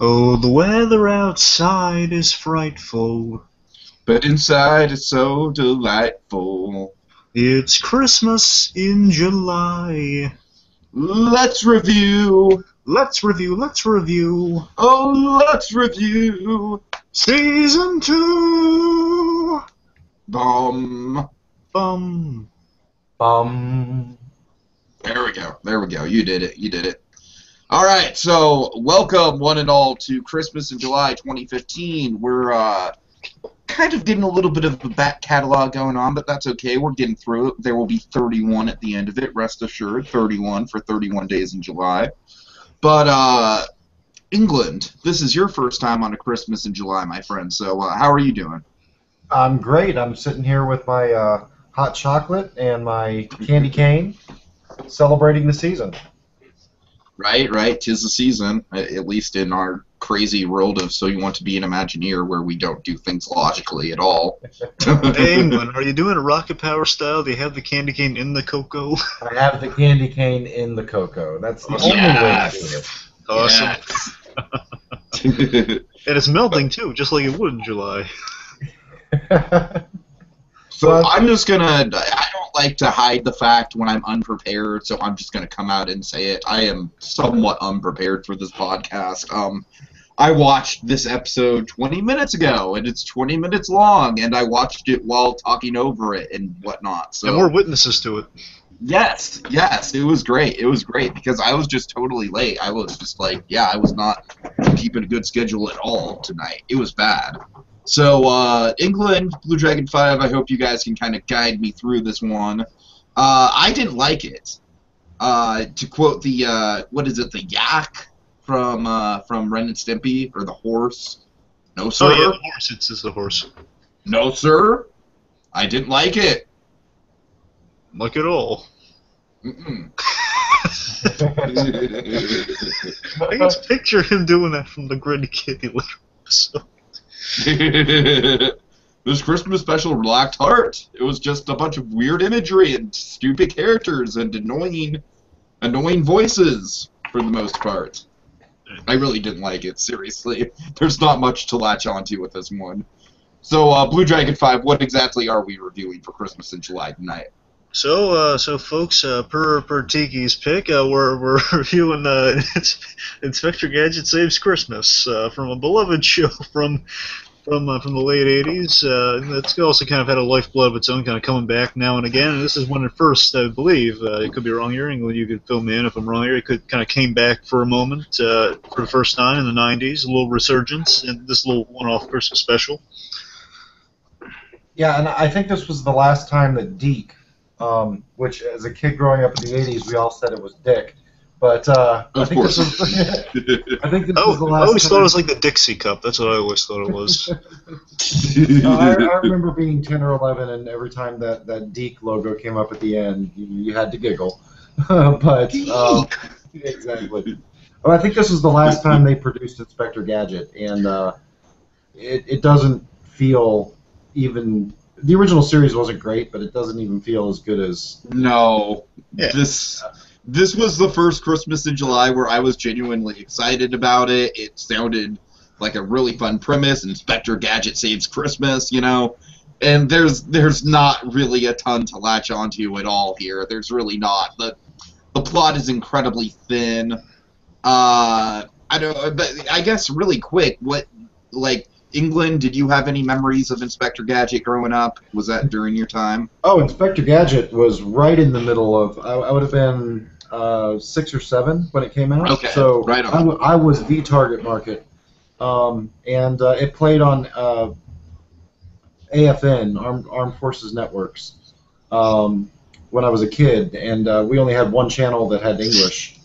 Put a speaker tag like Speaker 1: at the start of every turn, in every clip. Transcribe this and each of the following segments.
Speaker 1: Oh, the weather outside is frightful.
Speaker 2: But inside it's so delightful.
Speaker 1: It's Christmas in July.
Speaker 2: Let's review.
Speaker 1: Let's review.
Speaker 2: Oh, let's review.
Speaker 1: Season 2.
Speaker 2: Bum.
Speaker 1: Bum.
Speaker 3: Bum.
Speaker 2: There we go. There we go. You did it. You did it. All right. So, welcome one and all to Christmas in July 2015. We're kind of getting a little bit of a back catalog going on, but that's okay. We're getting through it. There will be 31 at the end of it. Rest assured, 31 for 31 days in July. But England, this is your first time on a Christmas in July, my friend. So, how are you doing?
Speaker 3: I'm great. I'm sitting here with my hot chocolate and my candy cane, celebrating the season.
Speaker 2: Right, right. 'Tis the season, at least in our crazy world of So You Want to Be an Imagineer, where we don't do things logically at all.
Speaker 1: Hey, England, are you doing it rocket power style? Do you have the candy cane in the cocoa?
Speaker 3: I have the candy cane in the cocoa. That's the only way
Speaker 2: Yes.
Speaker 3: to do it.
Speaker 1: Awesome.
Speaker 2: Yes.
Speaker 1: And it's melting, too, just like it would in July.
Speaker 2: So I'm just gonna. I don't like to hide the fact when I'm unprepared, so I'm just gonna come out and say it. I am somewhat unprepared for this podcast. I watched this episode 20 minutes ago, and it's 20 minutes long, and I watched it while talking over it and whatnot. So
Speaker 1: And we're witnesses to it.
Speaker 2: yes, it was great. It was great because I was just totally late. I was just like, I was not keeping a good schedule at all tonight. It was bad. So, England, Blue Dragon 5, I hope you guys can kind of guide me through this one. I didn't like it. To quote the, what is it, the yak from Ren and Stimpy, or the horse? No, sir.
Speaker 1: Oh, yeah, the horse. It's just the horse.
Speaker 2: No, sir. I didn't like it.
Speaker 1: Like it all.
Speaker 2: Mm-mm.
Speaker 1: I can just picture him doing that from the Gritty Kitty little episode.
Speaker 2: This Christmas special lacked heart. It was just a bunch of weird imagery and stupid characters and annoying voices for the most part. I really didn't like it, seriously. There's not much to latch onto with this one. So, Blue Dragon 5, what exactly are we reviewing for Christmas in July tonight?
Speaker 1: So, folks, per Tiki's pick, we're reviewing Inspector Gadget Saves Christmas from a beloved show from the late '80s. It's also kind of had a lifeblood of its own, kind of coming back now and again. And this is when it first, I believe, it could be wrong here. England, you could fill me in if I'm wrong here. It could kind of came back for a moment for the first time in the '90s, a little resurgence, and this little one-off Christmas special.
Speaker 3: Yeah, and I think this was the last time that Deke, which as a kid growing up in the '80s, we all said it was Dick. But I think this was the last.
Speaker 1: I always
Speaker 3: time.
Speaker 1: thought it was like the Dixie Cup. That's what I always thought it was.
Speaker 3: I remember being 10 or 11, and every time that Deke logo came up at the end, you had to giggle. But exactly. Well, I think this was the last time they produced Inspector Gadget, and it doesn't feel even. The original series wasn't great, but it doesn't even feel as good as.
Speaker 2: No.
Speaker 1: Yeah.
Speaker 2: This was the first Christmas in July where I was genuinely excited about it. It sounded like a really fun premise. Inspector Gadget saves Christmas, and there's not really a ton to latch onto at all here. There's really not. The plot is incredibly thin. I guess really quick, England, did you have any memories of Inspector Gadget growing up? Was that during your time?
Speaker 3: Oh, Inspector Gadget was right in the middle of. I would have been 6 or 7 when it came out.
Speaker 2: Okay,
Speaker 3: so
Speaker 2: right on.
Speaker 3: I was the target market, and it played on AFN, Armed Forces Networks, when I was a kid, and we only had one channel that had English.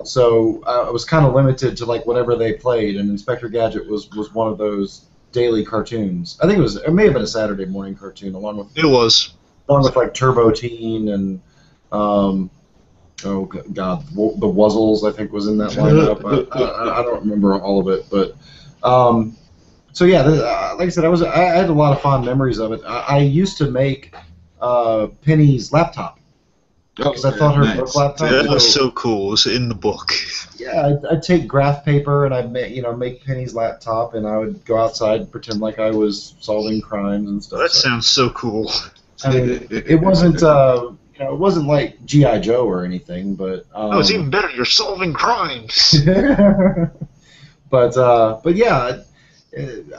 Speaker 3: So I was kind of limited to like whatever they played, and Inspector Gadget was one of those daily cartoons. I think it may have been a Saturday morning cartoon, along with like Turbo Teen and oh god, the Wuzzles I think was in that lineup. I don't remember all of it, but so yeah, like I said, I had a lot of fond memories of it. I used to make Penny's laptop. because I thought her
Speaker 2: nice.
Speaker 3: book laptop.
Speaker 1: That was so cool. It was in the book.
Speaker 3: Yeah, I'd take graph paper and I'd make Penny's laptop, and I would go outside and pretend like I was solving crimes and stuff.
Speaker 1: That sounds so cool.
Speaker 3: I mean, it wasn't it wasn't like GI Joe or anything, but
Speaker 1: Oh, it's even better. You're solving crimes.
Speaker 3: but yeah,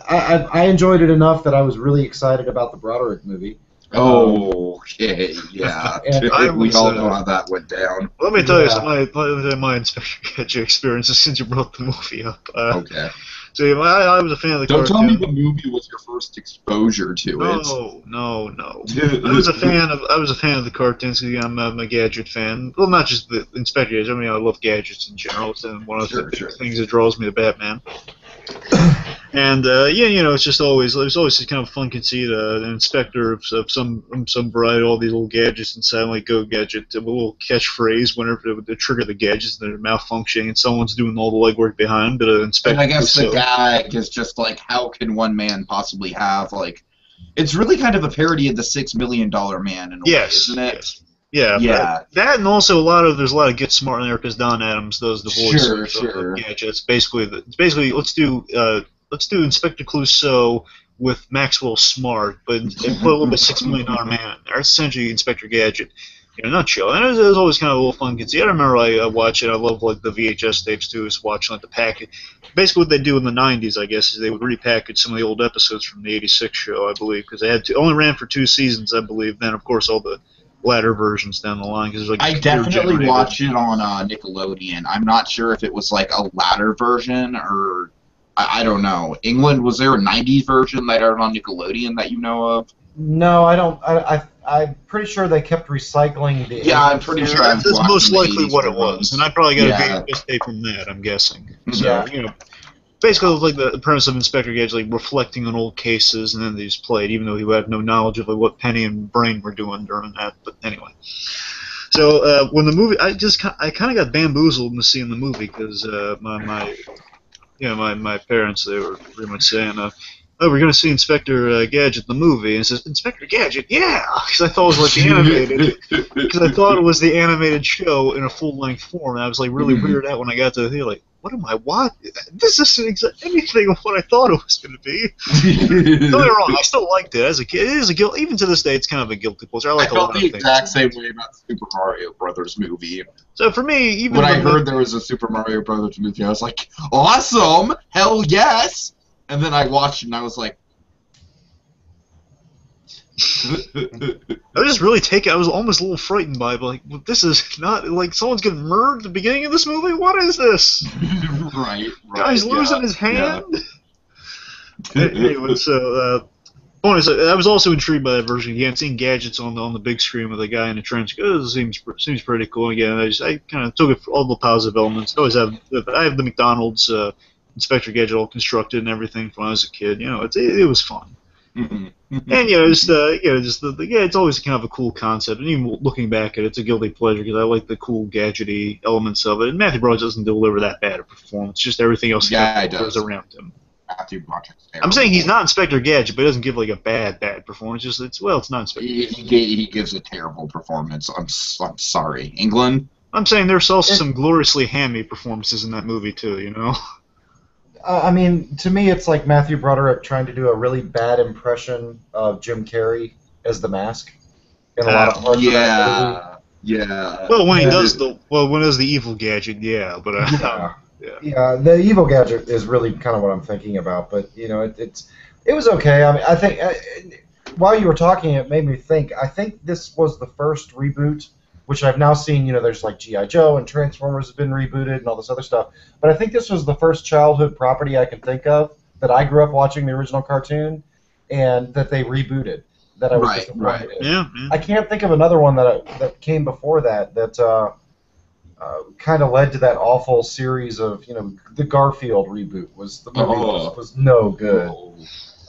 Speaker 3: I enjoyed it enough that I was really excited about the Broderick movie.
Speaker 2: Okay, yeah.
Speaker 3: And
Speaker 2: we all know how that went down.
Speaker 1: Let me tell you some my Inspector Gadget experiences since you brought the movie up.
Speaker 2: Okay.
Speaker 1: So I was a fan of the
Speaker 2: Don't
Speaker 1: cartoon.
Speaker 2: tell me the movie was your first exposure to it.
Speaker 1: No. I was a fan of the cartoons. I'm a Gadget fan. Well, not just the Inspector Gadget. I mean, I love gadgets in general. It's one of the things that draws me to Batman. And it's just there's always this kind of fun conceit. An inspector of some variety, all these little gadgets inside, like Go Gadget, a little catchphrase whenever they trigger the gadgets, they're malfunctioning, and someone's doing all the legwork behind. But an inspector.
Speaker 2: And I guess the gag is just like, how can one man possibly have like? It's really kind of a parody of the $6 Million Man in a way, isn't it?
Speaker 1: Yes. Yeah. That and also there's a lot of Get Smart in there because Don Adams does the voice of Gadget. Basically let's do Inspector Clouseau with Maxwell Smart, but put a little bit $6 Million Man in there. It's essentially Inspector Gadget in a nutshell. And it was always kind of a little fun conceit. I remember I watched it. I love like the VHS tapes too. Is watching like the package. Basically, what they do in the '90s, I guess, is they would repackage some of the old episodes from the '86 show, I believe, because they had only ran for 2 seasons, I believe. Then, of course, all the latter versions down the line. Cause like
Speaker 2: I definitely watched it on Nickelodeon. I'm not sure if it was like a latter version or I don't know. England, was there a '90s version that aired on Nickelodeon that you know of?
Speaker 3: No, I don't. I'm pretty sure they kept recycling the.
Speaker 2: Yeah, I'm pretty sure.
Speaker 1: That's most likely what it was, and I probably got a VHS tape from that. I'm guessing. So basically, it was like the premise of Inspector Gadget, like reflecting on old cases, and then they just played, even though he had no knowledge of like, what Penny and Brain were doing during that. But anyway, so when the movie, I kind of got bamboozled into seeing the movie because my parents, they were pretty much saying, "Oh, we're going to see Inspector Gadget the movie," and it says Inspector Gadget, yeah, because I thought it was like the animated, because I thought it was the animated show in a full-length form, and I was like really weirded out when I got to here, like, what am I watching? This isn't anything of what I thought it was going to be. Don't get me wrong, I still liked it as a kid. It is a guilt, even to this day, it's kind of a guilty pleasure. I
Speaker 2: felt the exact same way about the Super Mario Brothers movie.
Speaker 1: So for me, even
Speaker 2: when I heard there was a Super Mario Brothers movie, I was like, awesome, hell yes. And then I watched it and I was like...
Speaker 1: I was just really taken. I was almost a little frightened by it. Like, well, this is not... Like, someone's getting murdered at the beginning of this movie? What is this?
Speaker 2: Right.
Speaker 1: Guy's losing his hand? Yeah. Anyway, so... point is, I was also intrigued by that version. Again, seeing gadgets on the big screen with a guy in a trench coat seems pretty cool. Again, I kind of took it for all the positive elements. I have the McDonald's... Inspector Gadget all constructed and everything from when I was a kid. It was fun. And it's always kind of a cool concept. And even looking back at it, it's a guilty pleasure because I like the cool gadgety elements of it. And Matthew Broderick doesn't deliver that bad a performance. Just everything else goes around him.
Speaker 2: Matthew Broderick's terrible.
Speaker 1: I'm saying he's not Inspector Gadget, but he doesn't give like a bad performance. It's not Inspector.
Speaker 2: He gives a terrible performance. I'm sorry, England.
Speaker 1: I'm saying there's also some gloriously hammy performances in that movie too.
Speaker 3: I mean, to me, it's like Matthew Broderick trying to do a really bad impression of Jim Carrey as the Mask in a lot of parts of that movie.
Speaker 2: Yeah.
Speaker 1: Well, when he does the evil Gadget, yeah, but
Speaker 3: yeah, the evil Gadget is really kind of what I'm thinking about. But it was okay. I mean, I think while you were talking, it made me think. I think this was the first reboot, which I've now seen. There's like G.I. Joe and Transformers have been rebooted and all this other stuff. But I think this was the first childhood property I can think of that I grew up watching the original cartoon, and that they rebooted. That I was disappointed in.
Speaker 1: Yeah.
Speaker 3: I can't think of another one that came before that kind of led to that awful series of the Garfield reboot was no good.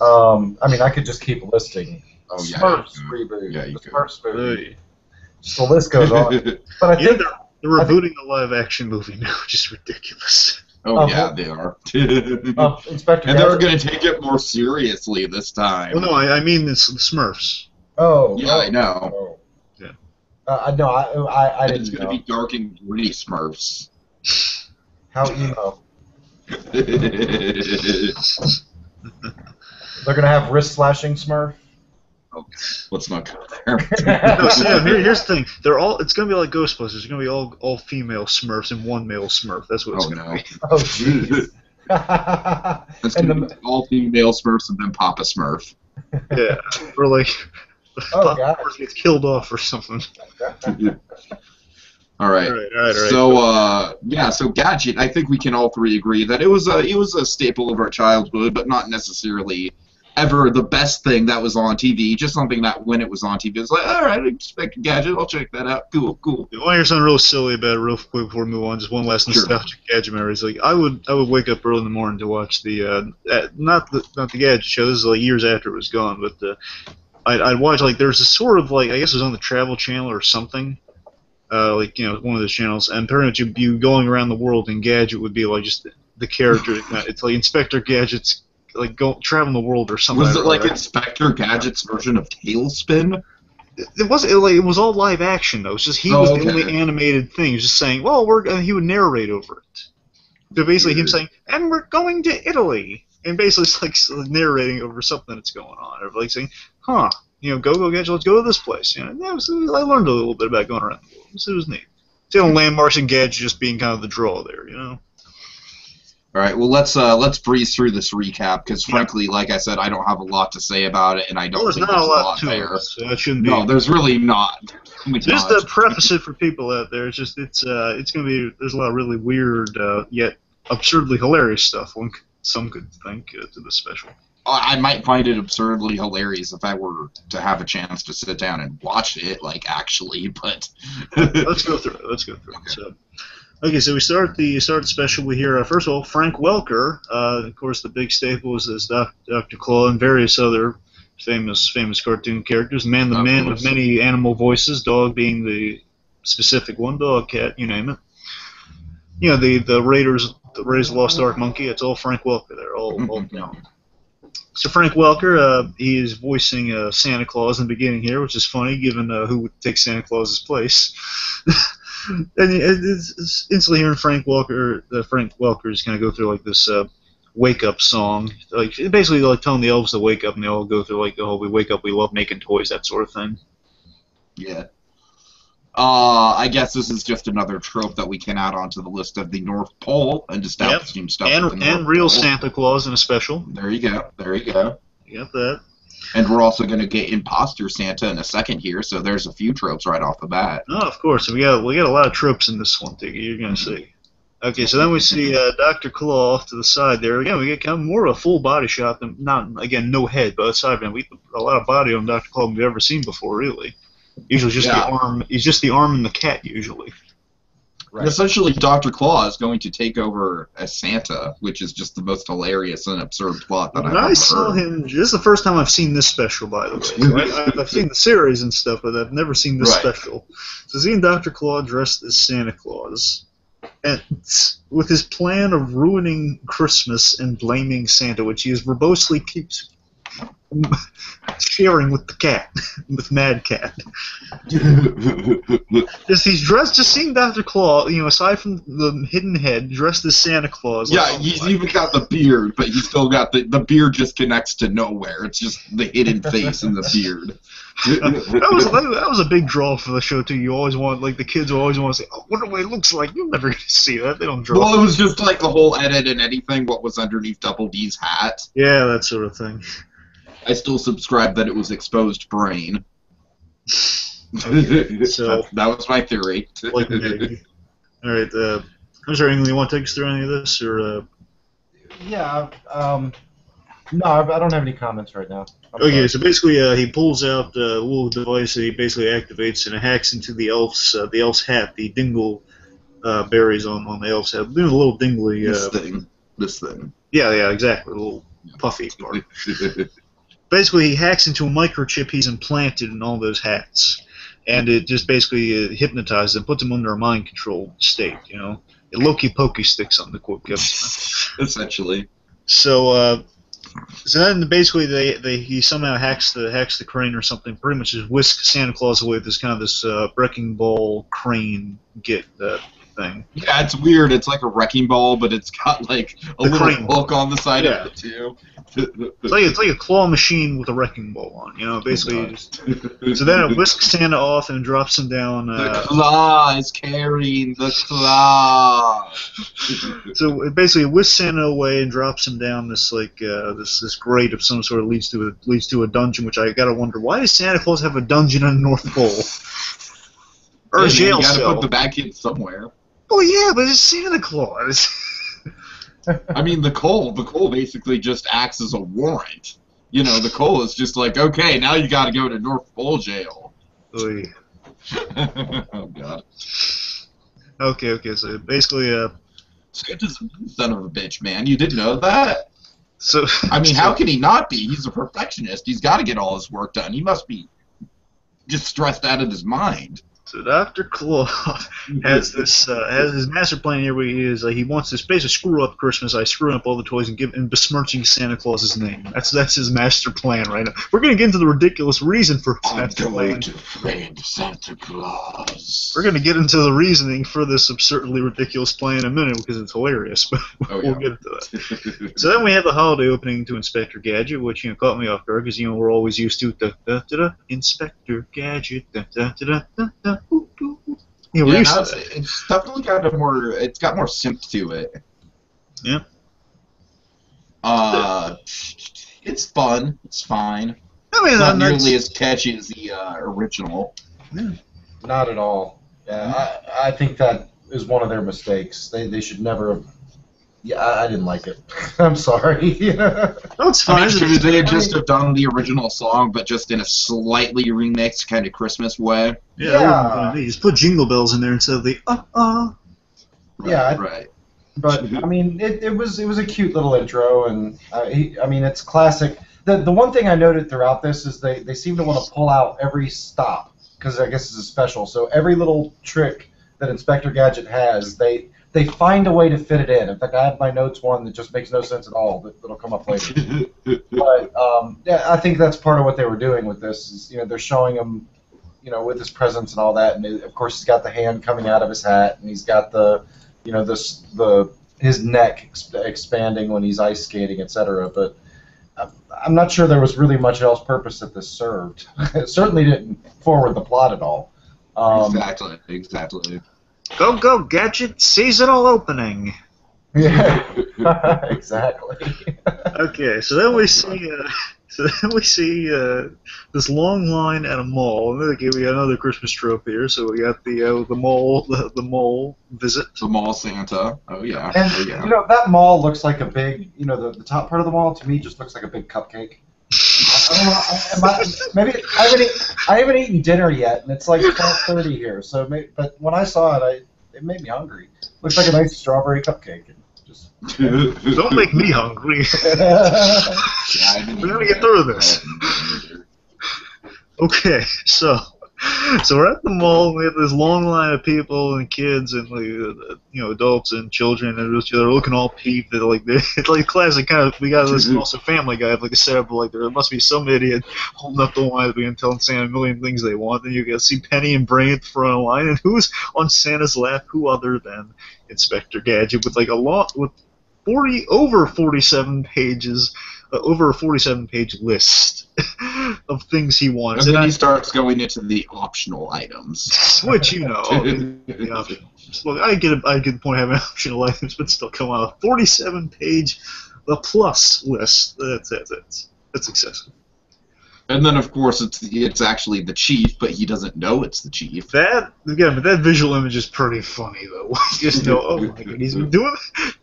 Speaker 3: I mean, I could just keep listing. Smurfs reboot. Yeah, you Smurfs movie. So the list goes on. But I think
Speaker 1: they're rebooting the live-action movie now, which is ridiculous.
Speaker 2: Oh yeah, they are.
Speaker 3: Inspector
Speaker 2: and they're going to take it more seriously this time.
Speaker 1: Well, no, I mean it's the Smurfs.
Speaker 3: Oh.
Speaker 2: Yeah, I know.
Speaker 3: Oh.
Speaker 1: Yeah.
Speaker 3: No, I
Speaker 2: And it's
Speaker 3: didn't
Speaker 2: going to
Speaker 3: know.
Speaker 2: be dark and gritty Smurfs.
Speaker 3: How emo?
Speaker 2: Okay,
Speaker 3: They're gonna have wrist slashing Smurf.
Speaker 2: let's not go there.
Speaker 1: No, so yeah, here's the thing. They're all. It's gonna be like Ghostbusters. It's gonna be all female Smurfs and one male Smurf. That's what it's
Speaker 2: Oh
Speaker 1: gonna
Speaker 2: no.
Speaker 1: be.
Speaker 3: Oh jeez.
Speaker 2: It's
Speaker 3: And
Speaker 2: going to be all female Smurfs and then Papa Smurf.
Speaker 1: Yeah, or like
Speaker 3: Oh
Speaker 1: Pop
Speaker 3: god.
Speaker 1: gets killed off or something.
Speaker 2: All right.
Speaker 1: All right.
Speaker 2: So yeah, so Gadget, I think we can all three agree that it was a staple of our childhood, but not necessarily ever the best thing that was on TV. Just something that when it was on TV, it's like, all right, I expect Gadget. I'll check that out. Cool.
Speaker 1: I want to hear something real silly about it real quick before we move on. Just one last
Speaker 2: Sure.
Speaker 1: nostalgic Gadget memory. It's like I would wake up early in the morning to watch the not the Gadget show. This is like years after it was gone, but I'd watch like there's a sort of like I guess it was on the Travel Channel or something. Like one of those channels, and pretty much you going around the world, and Gadget would be like just the character. It's like Inspector Gadget's like traveling the world or something.
Speaker 2: Was it like Inspector Gadget's version of Tailspin?
Speaker 1: It wasn't. It was all live action though. It's just he was the only animated thing. He was just saying, "Well, and he would narrate over it." So basically, him saying, "And we're going to Italy," and basically it's like narrating over something that's going on, or like saying, "Huh." Go Gadget, let's go to this place. I learned a little bit about going around the world. It was neat. Seeing landmarks and Gadget just being kind of the draw there,
Speaker 2: All right, well let's breeze through this recap because frankly, like I said, I don't have a lot to say about it, and I don't think
Speaker 1: there's
Speaker 2: there's
Speaker 1: not a lot to
Speaker 2: there.
Speaker 1: it, so that shouldn't be.
Speaker 2: No, there's really not.
Speaker 1: Just to preface it for people out there, it's gonna be there's a lot of really weird yet absurdly hilarious stuff. Some could think to the special.
Speaker 2: I might find it absurdly hilarious if I were to have a chance to sit down and watch it, like actually. But
Speaker 1: let's go through it. Okay. So we start the special. We hear first of all Frank Welker. Of course, the big staple is Dr. Claw and various other famous cartoon characters. Man of many animal voices. Dog being the specific one. Dog, cat, you name it. The Raiders of the Lost Ark monkey. It's all Frank Welker there. All So Frank Welker, he is voicing Santa Claus in the beginning here, which is funny given who would take Santa Claus's place. And it's instantly hearing Frank Welker is kind of go through like this wake up song, like basically like telling the elves to wake up, and they all go through like the whole "we wake up, we love making toys," that sort of thing.
Speaker 2: Yeah. I guess this is just another trope that we can add onto the list of the North Pole and establishing stuff.
Speaker 1: And real Pole. Santa Claus in a special.
Speaker 2: There you go.
Speaker 1: You got that.
Speaker 2: And we're also going to get imposter Santa in a second here, so there's a few tropes right off the bat.
Speaker 1: Oh, of course. We got a lot of tropes in this one, Tiggy. You're going to see. Okay, so then we see Dr. Claw off to the side there. Again, we get kind of more of a full body shot than no head, but aside from that, a lot of body on Dr. Claw than we've ever seen before, really. Usually just the arm. He's just the arm and the cat, usually.
Speaker 2: Right. Essentially, Dr. Claw is going to take over as Santa, which is just the most hilarious and absurd plot that I've ever heard.
Speaker 1: This is the first time I've seen this special, by the way. I've seen the series and stuff, but I've never seen this special. So seeing Dr. Claw dressed as Santa Claus, and with his plan of ruining Christmas and blaming Santa, which he verbosely keeps sharing with the cat, with Mad Cat. He's dressed, just seeing Dr. Claw, aside from the hidden head, dressed as Santa Claus.
Speaker 2: Yeah, he's even got the beard, but he's still got the beard just connects to nowhere. It's just the hidden face and the beard.
Speaker 1: that was a big draw for the show, too. You always want, the kids always want to say, "Oh, what it looks like." You're never going to see that. They don't draw.
Speaker 2: Well, it was just like the whole edit and anything, what was underneath Double D's hat.
Speaker 1: Yeah, that sort of thing.
Speaker 2: I still subscribe that it was exposed brain.
Speaker 1: Okay, so
Speaker 2: that was my theory.
Speaker 1: All right, is there anything you want to take us through any of this, or?
Speaker 3: Yeah. No, I don't have any comments right now.
Speaker 1: Okay, so basically, he pulls out a little device that he basically activates, and it hacks into the elf's hat, the dingle berries on the elf's hat. The little dingly.
Speaker 2: This thing.
Speaker 1: Yeah, exactly. A little puffy part. Basically, he hacks into a microchip he's implanted in all those hats, and it just basically hypnotizes them, puts them under a mind-controlled state, It Loki-pokey sticks on the quote.
Speaker 2: Essentially.
Speaker 1: So, So then basically he somehow hacks the crane or something, pretty much just whisks Santa Claus away with this wrecking ball crane thing.
Speaker 2: Yeah, it's weird. It's like a wrecking ball, but it's got like a
Speaker 1: The
Speaker 2: little
Speaker 1: crane.
Speaker 2: hook on the side
Speaker 1: Yeah.
Speaker 2: of it too.
Speaker 1: It's like a claw machine with a wrecking ball on, basically. So then it whisks Santa off and drops him down.
Speaker 2: The claw is carrying the claw.
Speaker 1: So it basically whisks Santa away and drops him down this this grate of some sort. Leads to a dungeon, which I gotta wonder, why does Santa Claus have a dungeon on the North Pole or a jail
Speaker 2: You gotta
Speaker 1: cell?
Speaker 2: put the bad kids somewhere.
Speaker 1: Oh yeah, but it's Santa Claus.
Speaker 2: I mean, the coal basically just acts as a warrant. The coal is just like, okay, now you gotta go to North Pole jail.
Speaker 1: Oy.
Speaker 2: Oh, God.
Speaker 1: Okay, so basically,
Speaker 2: Santa's a son of a bitch, man. You didn't know that?
Speaker 1: so
Speaker 2: I mean, how can he not be? He's a perfectionist. He's got to get all his work done. He must be just stressed out of his mind.
Speaker 1: So Dr. Claus has his master plan here where he wants to basically screw up Christmas by screwing up all the toys and besmirching Santa Claus's name. That's his master plan right now. We're going to get into the ridiculous reason for his master plan.
Speaker 2: to find Santa Claus.
Speaker 1: We're going to get into the reasoning for this absurdly ridiculous plan in a minute because it's hilarious, but we'll get into that. So then we have the holiday opening to Inspector Gadget, which caught me off guard because we're always used to Inspector Gadget. We're used to that.
Speaker 2: It's definitely got it's got more synth to it.
Speaker 1: Yeah.
Speaker 2: It's fun. It's fine.
Speaker 1: I mean,
Speaker 2: Not nearly as catchy as the original.
Speaker 1: Yeah.
Speaker 3: Not at all. Yeah, I think that is one of their mistakes. They should never have. Yeah, I didn't like it. I'm sorry.
Speaker 1: No, it's fine.
Speaker 2: Should they just have done the original song, but just in a slightly remixed kind of Christmas way?
Speaker 1: Yeah. Just put Jingle Bells in there instead of the
Speaker 2: Right,
Speaker 3: Yeah,
Speaker 2: right.
Speaker 3: But I mean, it was a cute little intro, and I mean, it's classic. The one thing I noted throughout this is they seem to want to pull out every stop because I guess it's a special. So every little trick that Inspector Gadget has, they find a way to fit it in. In fact, I have my notes one that just makes no sense at all. That'll come up later. But yeah, I think that's part of what they were doing with this. Is they're showing him, with his presents and all that, and of course he's got the hand coming out of his hat, and he's got the his neck expanding when he's ice skating, etc. But I'm not sure there was really much else purpose that this served. It certainly didn't forward the plot at all.
Speaker 2: Exactly.
Speaker 1: Go, Gadget! Seasonal opening!
Speaker 3: Yeah, exactly.
Speaker 1: Okay, so then we see this long line at a mall, and then we got another Christmas trope here. So we got the mall visit.
Speaker 2: The mall Santa. Oh yeah.
Speaker 3: And
Speaker 2: oh, yeah.
Speaker 3: that mall looks like a big, the top part of the mall to me just looks like a big cupcake. I don't know. Maybe I haven't eaten dinner yet, and it's like 12:30 here. So, but when I saw it, it made me hungry. Looks like a nice strawberry cupcake. Just
Speaker 1: Don't make me hungry. We're gonna get through this. Okay, so we're at the mall. We have this long line of people and kids and adults and children, and they're looking all peeved. It's like classic kind of. We got this also Family Guy, like a setup. Like there must be some idiot holding up the line and telling Santa a million things they want. Then you get see Penny and Brain at the front of the line, and who's on Santa's lap? Who other than Inspector Gadget with with 47 pages. Over a 47-page list of things he wants.
Speaker 2: And then he starts going into the optional items.
Speaker 1: Which, look, I get the point of having optional items, but still, come on, a 47-page plus list. That's excessive.
Speaker 2: And then, of course, it's actually the chief, but he doesn't know it's the chief.
Speaker 1: But that visual image is pretty funny, though. You just know, oh my god, he's been doing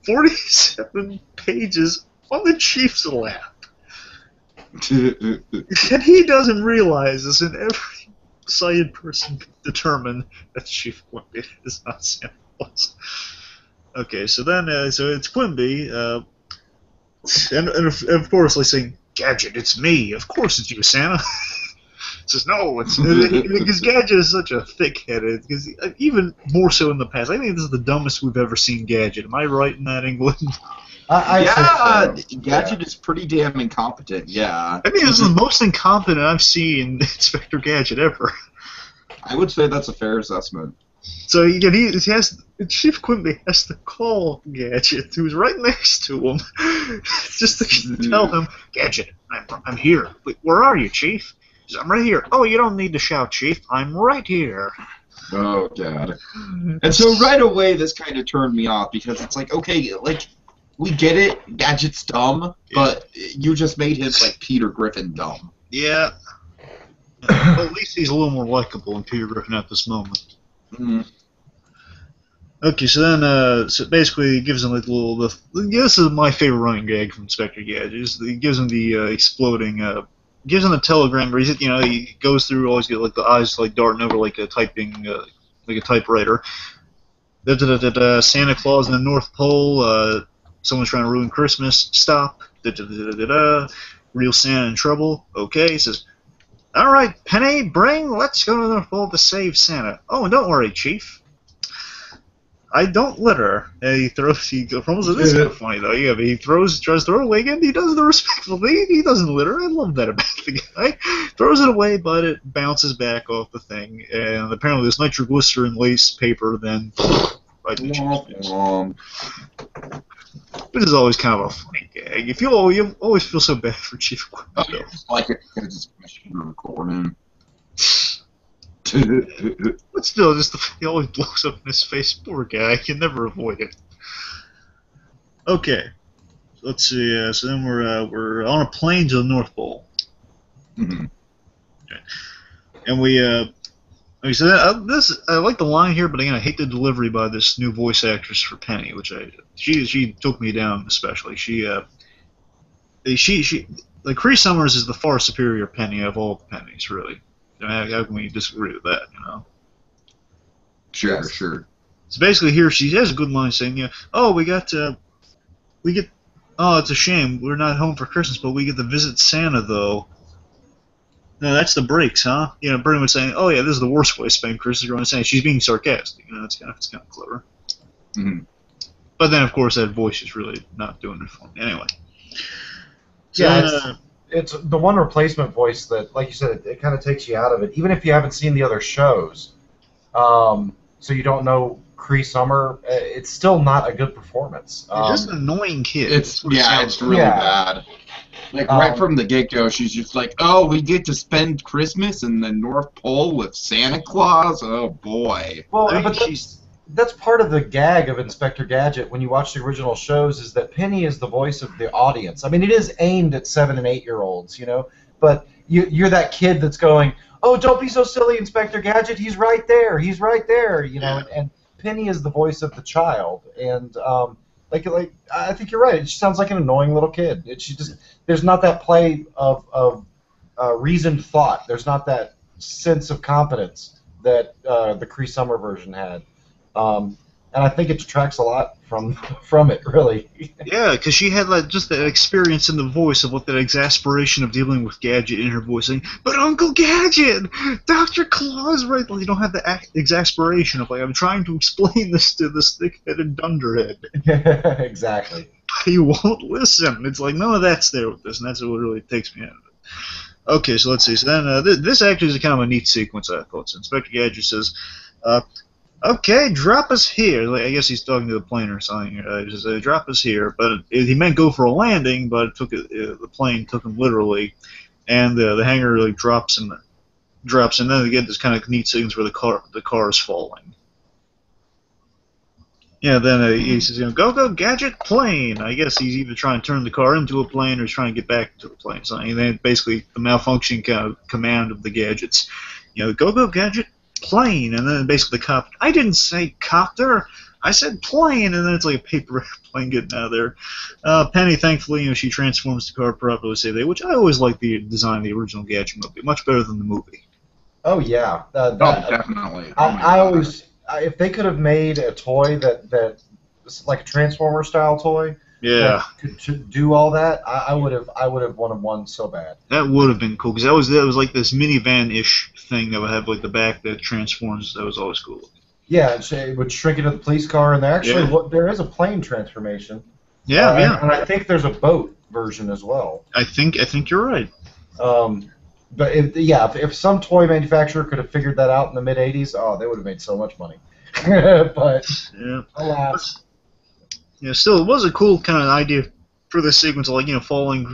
Speaker 1: 47 pages on the chief's lap. And he doesn't realize this, and every sighted person can determine that Chief Quimby is not Santa Claus. Okay, so then, so it's Quimby, and of course, they say, Gadget, it's me. Of course it's you, Santa. Says no, it's because Gadget is such a thick-headed. Because even more so in the past, I think this is the dumbest we've ever seen Gadget. Am I right in that, England?
Speaker 3: I think so.
Speaker 2: Gadget is pretty damn incompetent. Yeah,
Speaker 1: I think this is the most incompetent I've seen Inspector Gadget ever.
Speaker 2: I would say that's a fair assessment.
Speaker 1: So he has Chief Quimby has to call Gadget, who's right next to him, just to tell him, Gadget, I'm here. Wait, where are you, Chief? He says, I'm right here. Oh, you don't need to shout, Chief. I'm right here.
Speaker 2: Oh God! And so right away, this kind of turned me off because it's like, okay, like we get it, Gadget's dumb, but you just made him like Peter Griffin dumb.
Speaker 1: Yeah. Well, at least he's a little more likable than Peter Griffin at this moment.
Speaker 2: Mm.
Speaker 1: Okay, so then, so basically, he gives him like this is my favorite running gag from Inspector Gadget. He gives him the exploding, gives him the telegram where he goes through, always get like the eyes like darting over like a typing, like a typewriter. Santa Claus in the North Pole. Someone's trying to ruin Christmas. Stop. Real Santa in trouble. Okay, he says, all right, Penny, let's go to the North Pole to save Santa. Oh, and don't worry, Chief. I don't litter. And he throws. This is kind of funny though. Yeah, but he tries to throw it away again. He does the respectful thing. He doesn't litter. I love that about the guy. Throws it away, but it bounces back off the thing. And apparently, this nitroglycerin lace paper then right in the Chief's face. Which is always kind of a funny gag. You always feel so bad for Chief Quimby.
Speaker 2: Like it because it's machine recording.
Speaker 1: But still, he always blows up in his face. Poor guy. I can never avoid it. Okay, let's see. So then we're on a plane to the North Pole.
Speaker 2: Mm-hmm.
Speaker 1: Okay. And so I like the line here, but again, I hate the delivery by this new voice actress for Penny, which she took me down especially. She like Cree Summers is the far superior Penny of all the Pennies, really. How can we disagree with that?
Speaker 2: Sure,
Speaker 3: Yes.
Speaker 2: sure.
Speaker 1: So basically, here she has a good line saying, oh, oh, it's a shame we're not home for Christmas, but we get to visit Santa though. No, that's the breaks, huh? Pretty much saying, oh yeah, this is the worst way to spend Christmas. You're saying she's being sarcastic. It's kind of clever.
Speaker 2: Mm-hmm.
Speaker 1: But then, of course, that voice is really not doing it for me. Anyway. So
Speaker 3: Yeah, it's the one replacement voice that, like you said, it kind of takes you out of it, even if you haven't seen the other shows. So you don't know Cree Summer. It's still not a good performance.
Speaker 1: He's just an annoying kid.
Speaker 2: It's really bad. Like right from the get-go, she's just like, "Oh, we get to spend Christmas in the North Pole with Santa Claus." Oh boy.
Speaker 3: Well, but that's part of the gag of Inspector Gadget when you watch the original shows is that Penny is the voice of the audience. I mean, it is aimed at 7- and 8-year-olds, but you're that kid that's going, "Oh, don't be so silly, Inspector Gadget. He's right there. He's right there." And Penny is the voice of the child, and like I think you're right. It sounds like an annoying little kid. There's not that play of reasoned thought. There's not that sense of competence that the Cree Summer version had. And I think it detracts a lot from it, really.
Speaker 1: Yeah, because she had just that experience in the voice of what that exasperation of dealing with Gadget in her voice, saying, "But Uncle Gadget, Dr. Claus, right?" You don't have the exasperation of I'm trying to explain this to this thick-headed dunderhead.
Speaker 3: Exactly.
Speaker 1: He won't listen. It's like none of that's there with this, and that's what really takes me out of it. Okay, so let's see. So then this actually is kind of a neat sequence, I thought. So Inspector Gadget says, okay, drop us here. I guess he's talking to the plane or something. He says, drop us here. But he meant go for a landing, but the plane took him literally. And the hangar drops, and then they get this kind of neat sequence where the car is falling. Yeah, then he says, go, Gadget, plane. I guess he's either trying to turn the car into a plane or he's trying to get back to the plane. And then basically the malfunctioning kind of command of the Gadgets. Go, Gadget, plane. And then basically the cop, I didn't say copter, I said plane. And then it's like a paper airplane getting out of there. Penny, thankfully, she transforms the car properly, which I always like the design of the original Gadget movie, much better than the movie.
Speaker 3: Oh, yeah.
Speaker 2: Definitely.
Speaker 3: I always... if they could have made a toy that like a Transformer style toy
Speaker 1: Yeah.
Speaker 3: to do all that, I would have wanted one so bad.
Speaker 1: That would have been cool because that was like this minivan-ish thing that would have like the back that transforms. That was always cool.
Speaker 3: Yeah, it would shrink into the police car, and there is a plane transformation.
Speaker 1: Yeah, yeah.
Speaker 3: And I think there's a boat version as well.
Speaker 1: I think you're right.
Speaker 3: But if some toy manufacturer could have figured that out in the mid '80s, oh, they would have made so much money. But
Speaker 1: yeah,
Speaker 3: alas.
Speaker 1: Yeah, still, it was a cool kind of idea for this sequence, like falling,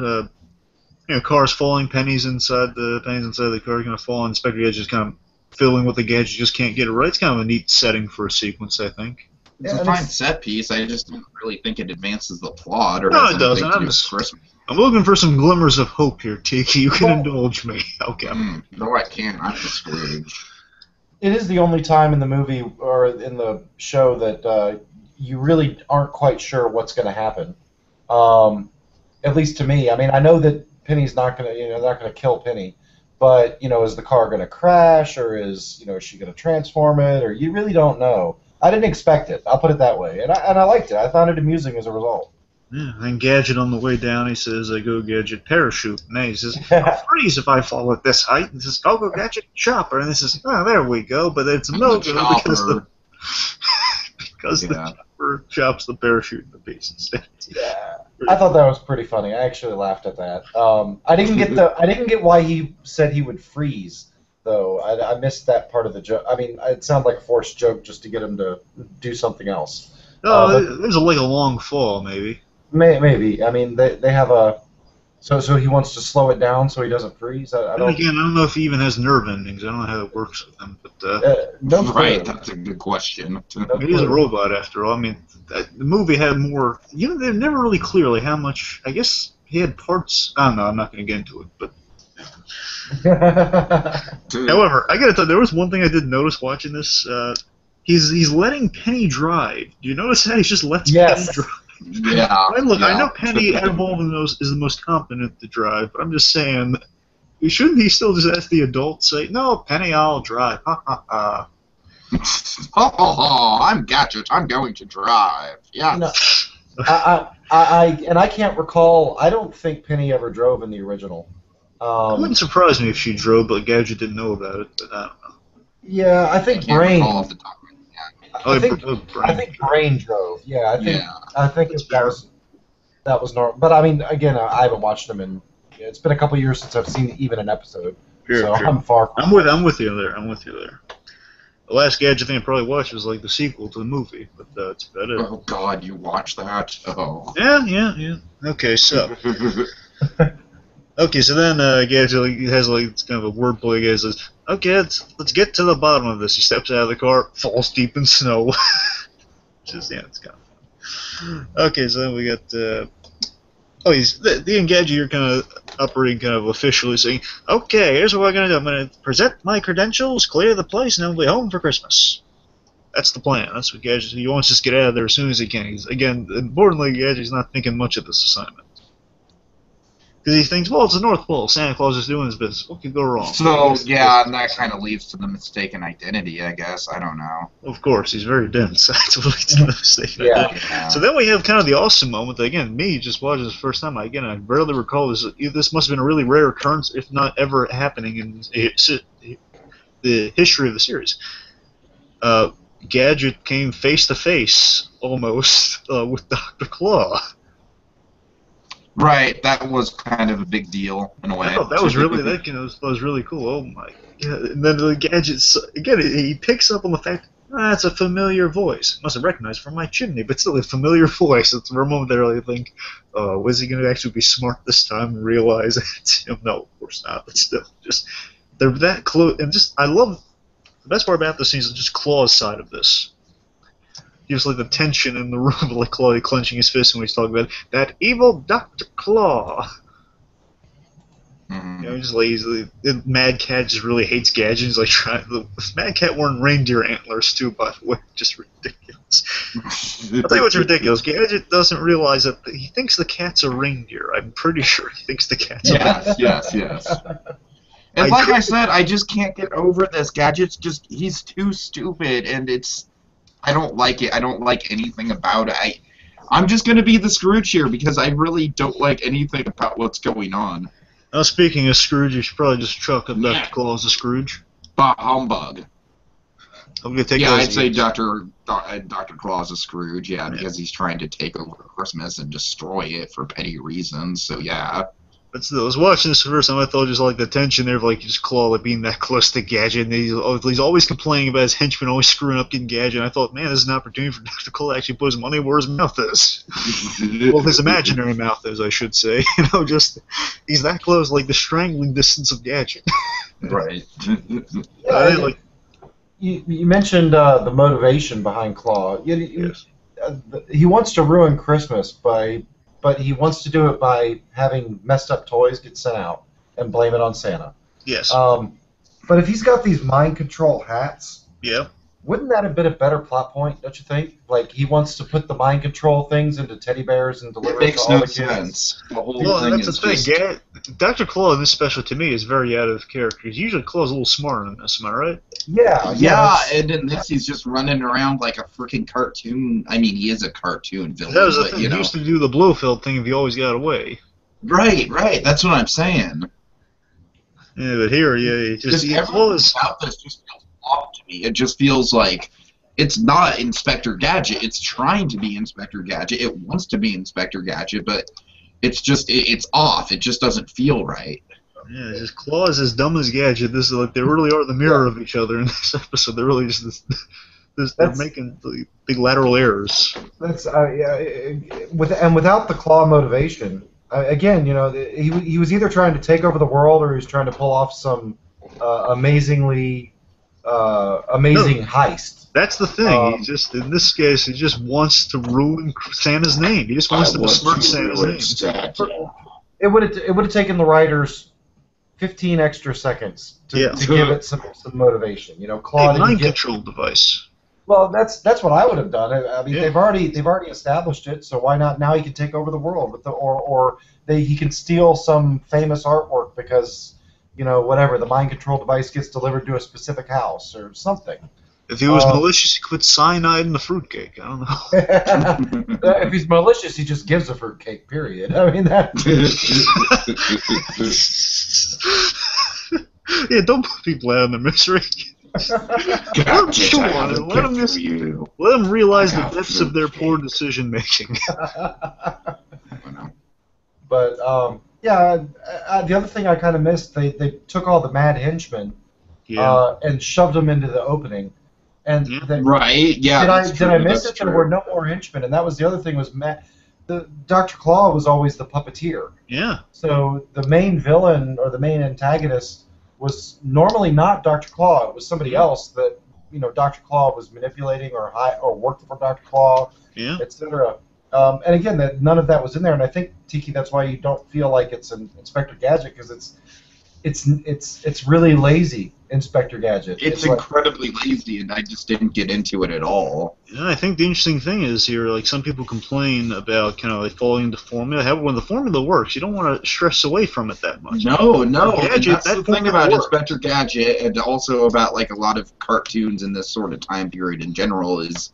Speaker 1: cars falling, pennies inside the car, kind of falling. Inspector Gadget just kind of fiddling with the gadget, just can't get it right. It's kind of a neat setting for a sequence, I think.
Speaker 2: It's a fine set piece. I just don't really think it advances the plot or
Speaker 1: no,
Speaker 2: has
Speaker 1: it doesn't. I'm looking for some glimmers of hope here, Tiki. You can indulge me. Okay.
Speaker 2: No, I can't. I'm discouraged.
Speaker 3: It is the only time in the movie or in the show that you really aren't quite sure what's going to happen. At least to me. I mean, I know that Penny's not going to kill Penny, but is the car going to crash, or is she going to transform it, or you really don't know. I didn't expect it. I'll put it that way, and I liked it. I found it amusing as a result.
Speaker 1: Yeah, and Gadget on the way down, he says, "Go Gadget, parachute." And he says, "I'll freeze if I fall at this height." And he says, "Go Gadget, chopper." And this is, "Oh, there we go." But it's no good because the chopper chops the parachute into pieces.
Speaker 3: Yeah, I thought that was pretty funny. I actually laughed at that. I didn't get why he said he would freeze, though. I missed that part of the joke. I mean, it sounded like a forced joke just to get him to do something else.
Speaker 1: There's like a long fall, maybe.
Speaker 3: Maybe. I mean, they have a. So he wants to slow it down so he doesn't freeze. I
Speaker 1: don't know if he even has nerve endings. I don't know how it works with him, but
Speaker 3: no
Speaker 2: right, that's a good question.
Speaker 1: He's a robot after all. I mean, the movie had more. They're never really clearly how much. I guess he had parts. I don't know. I'm not going to get into it, but. However, I gotta tell you, there was one thing I did notice watching this. He's letting Penny drive. Do you notice that? He just lets Penny drive.
Speaker 2: Yeah.
Speaker 1: I know Penny out of all of those is the most competent to drive, but I'm just saying, shouldn't he still just ask the adult, say, "No, Penny, I'll drive." Ha ha ha.
Speaker 2: Oh, I'm Gadget. I'm going to drive. Yeah.
Speaker 3: I can't recall. I don't think Penny ever drove in the original.
Speaker 1: It wouldn't surprise me if she drove, but Gadget didn't know about it. But I don't know.
Speaker 3: Yeah, I think Brain.
Speaker 1: I
Speaker 3: think Brain drove. Yeah, I think that was normal. But I mean, again, I haven't watched them in. It's been a couple years since I've seen even an episode. Sure. I'm far.
Speaker 1: I'm with you there. The last Gadget thing I probably watched was like the sequel to the movie, but that's about it.
Speaker 2: Oh God, you watched that? Oh.
Speaker 1: Yeah. Okay, so. Okay, so then Gadget has it's kind of a wordplay. He says, "Okay, let's get to the bottom of this." He steps out of the car, falls deep in snow. It's kind of fun. Okay, so then we got. The Gadget here kind of operating kind of officially saying, "Okay, here's what we're gonna do. I'm gonna present my credentials, clear the place, and then we'll be home for Christmas." That's the plan. That's what Gadget. He wants to just get out of there as soon as he can. Importantly, Gadget's not thinking much of this assignment. Because he thinks, well, it's the North Pole. Santa Claus is doing his business. What could go wrong?
Speaker 2: So, yeah, and that kind of leads to the mistaken identity, I guess. I don't know.
Speaker 1: Of course, he's very dense. That's what leads to the mistaken identity. Yeah. So then we have kind of the awesome moment that, again, me just watching this the first time. I barely recall this. This must have been a really rare occurrence, if not ever happening in the history of the series. Gadget came face-to-face, almost, with Dr. Claw.
Speaker 2: Right, that was kind of a big deal in a way.
Speaker 1: That was really cool. Oh my god! And then the Gadget again, he picks up on the fact that's a familiar voice. Must have recognized from my chimney, but still a familiar voice. It's for a moment there I think, was he going to actually be smart this time and realize it's him? No, of course not. But still, just they're that close, and I love the best part about this scene is just Claw's side of this. Just like the tension in the room, like Claw clenching his fist when he's talking about that evil Dr. Claw. Just lazy. Mad Cat just really hates Gadget. He's like Mad Cat wearing reindeer antlers too, by the way, just ridiculous. I'll tell you what's ridiculous. Gadget doesn't realize that he thinks the cat's a reindeer. I'm pretty sure he thinks the cat's a reindeer.
Speaker 2: Yes. And like I said, I just can't get over this. Gadget's he's too stupid, and I don't like it. I don't like anything about it. I'm just gonna be the Scrooge here because I really don't like anything about what's going on.
Speaker 1: Speaking of Scrooge, you should probably just chalk up
Speaker 2: Yeah.
Speaker 1: Dr. Claus as Scrooge.
Speaker 2: Bah humbug.
Speaker 1: I'm gonna take
Speaker 2: Yeah,
Speaker 1: those
Speaker 2: I'd say
Speaker 1: again.
Speaker 2: Dr. Claus is Scrooge, yeah, because he's trying to take over Christmas and destroy it for petty reasons, so yeah.
Speaker 1: I was watching this the first time. I thought just like the tension there of like just Claw like being that close to Gadget, and he's always complaining about his henchmen always screwing up getting Gadget. And I thought, man, this is an opportunity for Dr. Claw to actually put his money where his mouth is. Well, his imaginary mouth is, I should say. Just he's that close, like the strangling distance of Gadget.
Speaker 2: Right.
Speaker 1: Like,
Speaker 3: You mentioned the motivation behind Claw.
Speaker 1: yes.
Speaker 3: He wants to ruin Christmas but he wants to do it by having messed up toys get sent out and blame it on Santa.
Speaker 1: Yes.
Speaker 3: But if he's got these mind control hats,
Speaker 1: Yeah.
Speaker 3: wouldn't that have been a better plot point, don't you think? Like, he wants to put the mind control things into teddy bears and deliver
Speaker 2: It
Speaker 3: it
Speaker 2: makes
Speaker 3: to all
Speaker 2: no
Speaker 3: the kids.
Speaker 2: sense. The whole
Speaker 1: Well,
Speaker 2: thing
Speaker 1: that's the
Speaker 2: is
Speaker 1: thing.
Speaker 2: just...
Speaker 1: Dr. Claw in this special to me is very out of character. Usually Claw's a little smarter than this. Am I right?
Speaker 3: Yeah,
Speaker 2: Yeah,
Speaker 3: that's-
Speaker 2: and in this he's just running around like a freaking cartoon. I mean, he is a cartoon villain,
Speaker 1: That was the
Speaker 2: but,
Speaker 1: thing.
Speaker 2: you
Speaker 1: He
Speaker 2: know.
Speaker 1: used to do the Blofeld thing if he always got away.
Speaker 2: Right, that's what I'm saying.
Speaker 1: Yeah, but here, yeah,
Speaker 2: Because
Speaker 1: Claw
Speaker 2: everything
Speaker 1: is.
Speaker 2: about this just feels off to me. It just feels like it's not Inspector Gadget. It's trying to be Inspector Gadget. It wants to be Inspector Gadget, but it's just it's off. It just doesn't feel right.
Speaker 1: Yeah, just Claw is as dumb as Gadget. This is like they really are the mirror of each other in this episode. They're really just they're making the big lateral errors.
Speaker 3: That's without the Claw motivation. Again, he was either trying to take over the world or he was trying to pull off some amazing heist.
Speaker 1: That's the thing. He just in this case, he just wants to ruin Santa's name. He just wants to besmirch Santa's name.
Speaker 3: It would have taken the writers 15 extra seconds to give it some motivation. Claw
Speaker 1: A
Speaker 3: didn't
Speaker 1: mind
Speaker 3: get.
Speaker 1: control device.
Speaker 3: Well, that's what I would have done. I mean, they've already established it, so why not now? He can take over the world with he can steal some famous artwork because whatever the mind control device gets delivered to a specific house or something.
Speaker 1: If he was malicious, he could put cyanide in the fruitcake. I don't know.
Speaker 3: If he's malicious, he just gives a fruitcake. Period. I mean that.
Speaker 1: Yeah, don't put people out in their misery. Let them realize the depths of their poor decision making.
Speaker 3: But the other thing I kind of missed, they took all the mad henchmen and shoved them into the opening. And
Speaker 2: right, yeah.
Speaker 3: Did I miss it? There were no more henchmen, and that was the other thing. Was Dr. Claw was always the puppeteer.
Speaker 1: Yeah.
Speaker 3: So the main villain or the main antagonist was normally not Dr. Claw. It was somebody else that Dr. Claw was manipulating or worked for Dr. Claw, etc. And again, none of that was in there. And I think Tiki, that's why you don't feel like it's an Inspector Gadget because it's really lazy, Inspector Gadget.
Speaker 2: It's incredibly lazy, and I just didn't get into it at all.
Speaker 1: Yeah, I think the interesting thing is here, like some people complain about kind of like falling into formula. However, when the formula works, you don't want to stress away from it that much.
Speaker 2: No.
Speaker 1: Gadget,
Speaker 2: That's the thing about Inspector Gadget, and also about like a lot of cartoons in this sort of time period in general, is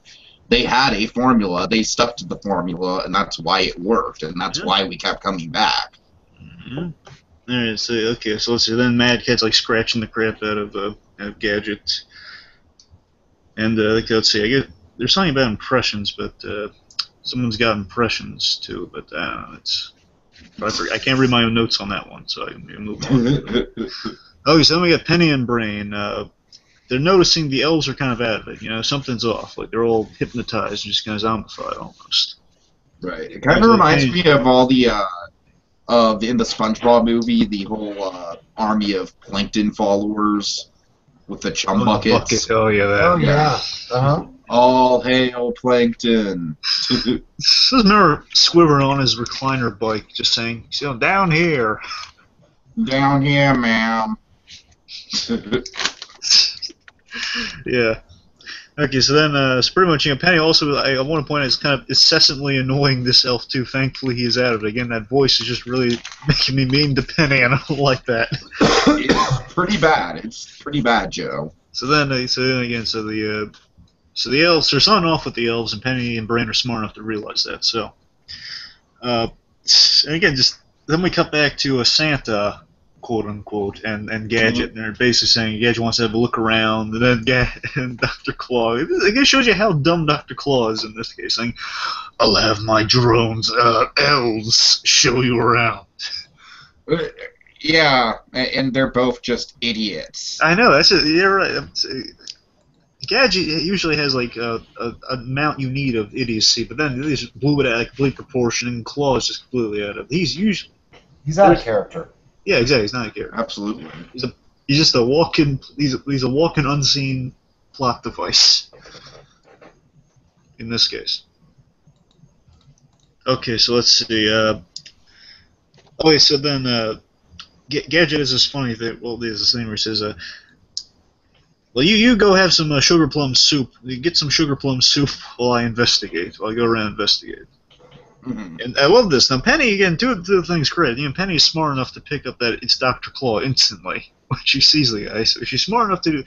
Speaker 2: they had a formula, they stuck to the formula, and that's why it worked, and that's why we kept coming back.
Speaker 1: Mm-hmm. All right, so let's see. Then Mad Cat's like scratching the crap out of Gadget, and let's see. I get there's something about impressions, but someone's got impressions too. But I don't know. I can't read my own notes on that one, so I can move on. Okay, so then we got Penny and Brain. They're noticing the elves are kind of out of it. Something's off. Like they're all hypnotized and just kind of zombified almost.
Speaker 2: Right. It kind of reminds me of all the. In the SpongeBob movie, the whole army of plankton followers with the chum buckets.
Speaker 1: Oh yeah, that.
Speaker 3: Oh yeah. Uh-huh.
Speaker 2: All hail plankton.
Speaker 1: This is remember Squibber on his recliner bike, just saying, down here.
Speaker 2: Down here, ma'am.
Speaker 1: Yeah. Okay, so then it's pretty much Penny also I want to point out is kind of incessantly annoying this elf too. Thankfully he is out of it. Again, that voice is just really making me mean to Penny, and I don't like that.
Speaker 2: It's pretty bad. It's pretty bad, Joe.
Speaker 1: So then again, so the So the elves are starting off with the elves, and Penny and Brain are smart enough to realize that. So, and again, just then we cut back to a Santa, quote unquote, and Gadget, and they're basically saying Gadget wants to have a look around, and then and Dr. Claw. It just shows you how dumb Dr. Claw is in this case, saying, "I'll have my drones, elves, show you around."
Speaker 2: Yeah, and they're both just idiots.
Speaker 1: I know, that's it. You're right. Gadget usually has like a amount you need of idiocy, but then they just blew it out of complete proportion, and Claw is just completely out of. He's
Speaker 3: out of character.
Speaker 1: Yeah, exactly. He's not a character.
Speaker 2: Absolutely.
Speaker 1: He's just a walking. He's a walking unseen plot device. In this case. Okay, so let's see. Okay, so then Gadget is this funny thing. Well, there's this thing where he says, "Well, you go have some sugar plum soup. You get some sugar plum soup while I investigate. While I go around and investigate."
Speaker 2: Mm-hmm.
Speaker 1: And I love this. Now, Penny, again, two things great. Penny is smart enough to pick up that it's Dr. Claw instantly when she sees the guy. So she's smart enough to do.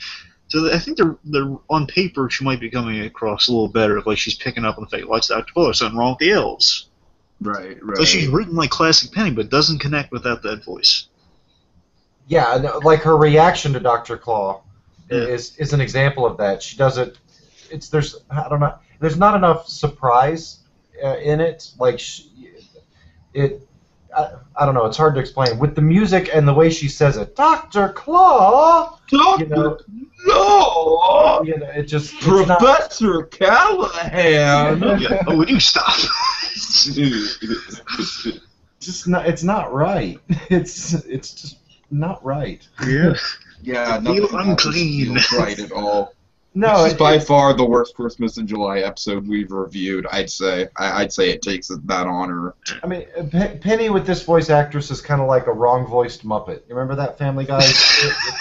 Speaker 1: So I think they're on paper she might be coming across a little better if like she's picking up on the fact, well, it's Dr. Claw. There's something wrong with the elves.
Speaker 2: Right.
Speaker 1: So she's written like classic Penny, but doesn't connect without that voice.
Speaker 3: Yeah, like her reaction to Dr. Claw is an example of that. She doesn't. There's not enough surprise in it. Like I don't know. It's hard to explain with the music and the way she says it. Dr. Claw.
Speaker 2: No.
Speaker 3: It just
Speaker 2: Professor Callahan.
Speaker 1: Yeah. Oh, would you stop?
Speaker 3: It's not right. It's just not right.
Speaker 1: Yeah.
Speaker 2: Yeah,
Speaker 1: Feel
Speaker 2: nothing
Speaker 1: unclean.
Speaker 2: feels right at all.
Speaker 3: No,
Speaker 2: This is by far the worst Christmas in July episode we've reviewed. I'd say it takes that honor.
Speaker 3: I mean, Penny with this voice actress is kind of like a wrong-voiced Muppet. You remember that Family Guy?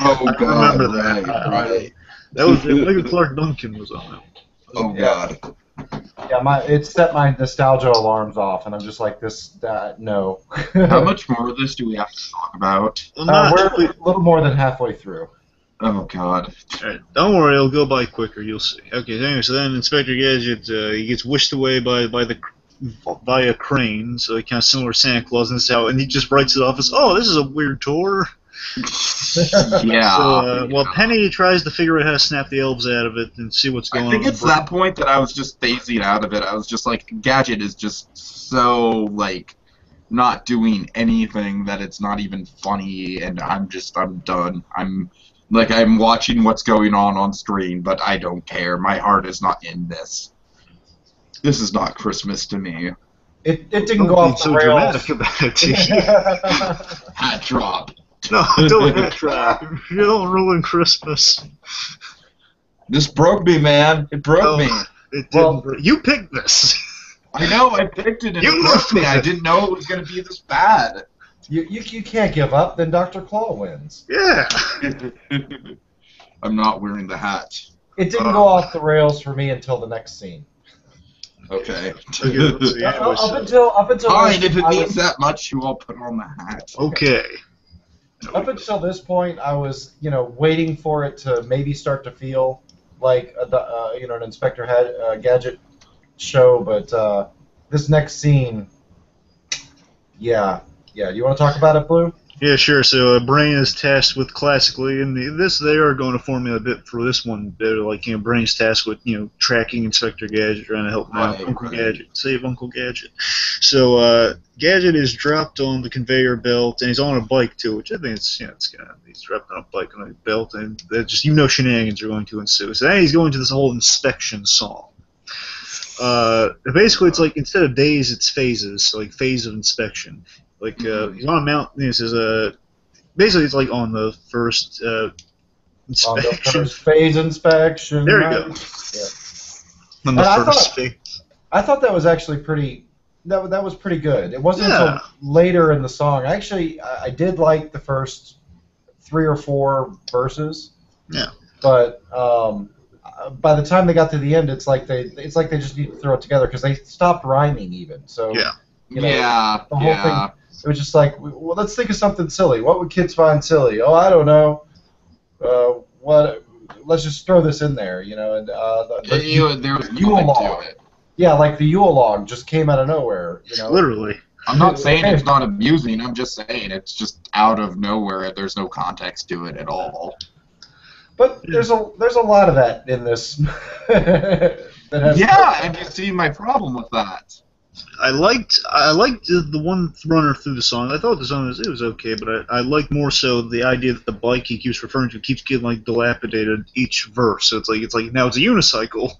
Speaker 2: Oh God,
Speaker 1: I remember that.
Speaker 2: Right.
Speaker 1: That was Michael Clark Duncan was on that.
Speaker 2: Oh God.
Speaker 3: Yeah, it set my nostalgia alarms off, and I'm just like no.
Speaker 2: How much more of this do we have to talk about?
Speaker 3: We're a little more than halfway through.
Speaker 2: Oh God.
Speaker 1: Alright, don't worry, it'll go by quicker. You'll see. Okay, anyway, so then Inspector Gadget he gets whisked away by a crane, so kind of similar to Santa Claus, and he just writes it off as, "Oh, this is a weird tour."
Speaker 2: Yeah.
Speaker 1: So while Penny tries to figure out how to snap the elves out of it and see what's going on.
Speaker 2: I think it's that point that I was just phasing out of it. I was just like, Gadget is just so like not doing anything that it's not even funny, and I'm done. I'm watching what's going on screen, but I don't care. My heart is not in this. This is not Christmas to me.
Speaker 3: It didn't go off the rails.
Speaker 1: Dramatic about it.
Speaker 2: Hat drop.
Speaker 1: No, don't hat drop. You don't ruin Christmas.
Speaker 2: This broke me, man. It broke me.
Speaker 1: It didn't. You picked this.
Speaker 2: I know. I picked it, and
Speaker 1: You
Speaker 2: it broke me.
Speaker 1: picked
Speaker 2: I
Speaker 1: it.
Speaker 2: didn't know it was going to be this bad.
Speaker 3: You can't give up. Then Dr. Claw wins.
Speaker 1: Yeah.
Speaker 2: I'm not wearing the hat.
Speaker 3: It didn't go off the rails for me until the next scene.
Speaker 2: Okay.
Speaker 1: Okay, let's see.
Speaker 3: Up until
Speaker 2: Fine,
Speaker 3: this,
Speaker 2: if it means that much, you all put on the hat.
Speaker 1: Okay.
Speaker 3: Up until this point, I was waiting for it to maybe start to feel like an Inspector Gadget show, but this next scene, yeah. You want to talk about it, Blue?
Speaker 1: Yeah, sure. So Brain is tasked with classically, and they are going to formula a bit for this one. They're like, Brain's tasked with tracking Inspector Gadget, trying to help him out. Uncle Gadget, save Uncle Gadget. So Gadget is dropped on the conveyor belt, and he's on a bike too, which I think it's he's dropped on a bike on a belt, and just shenanigans are going to ensue. So then he's going to this whole inspection song. Basically, it's like instead of days, it's phases, like phase of inspection. Like he's on a mountain. It says basically it's like on the first inspection.
Speaker 3: On the first phase inspection.
Speaker 1: There
Speaker 3: right?
Speaker 1: you go.
Speaker 3: Yeah.
Speaker 1: On the first phase.
Speaker 3: I thought that was actually pretty. That was pretty good. It wasn't until later in the song. Actually, I did like the first 3 or 4 verses.
Speaker 1: Yeah.
Speaker 3: But by the time they got to the end, it's like they just need to throw it together because they stopped rhyming even. So
Speaker 1: yeah.
Speaker 3: The whole thing. It was just like, well, let's think of something silly. What would kids find silly? Oh, I don't know. What let's just throw this in there, you know, and
Speaker 2: There was
Speaker 3: Yule
Speaker 2: nothing
Speaker 3: log.
Speaker 2: to it.
Speaker 3: Yeah, like the Yule log just came out of nowhere, you know.
Speaker 1: Literally.
Speaker 2: I'm not saying it's not amusing. I'm just saying it's just out of nowhere. There's no context to it at all.
Speaker 3: But there's a lot of that in this. that has
Speaker 2: Yeah, and you see my problem with that.
Speaker 1: I liked the one runner through the song. I thought the song was okay, but I liked more so the idea that the bike he keeps referring to keeps getting like dilapidated each verse. So it's like now it's a unicycle.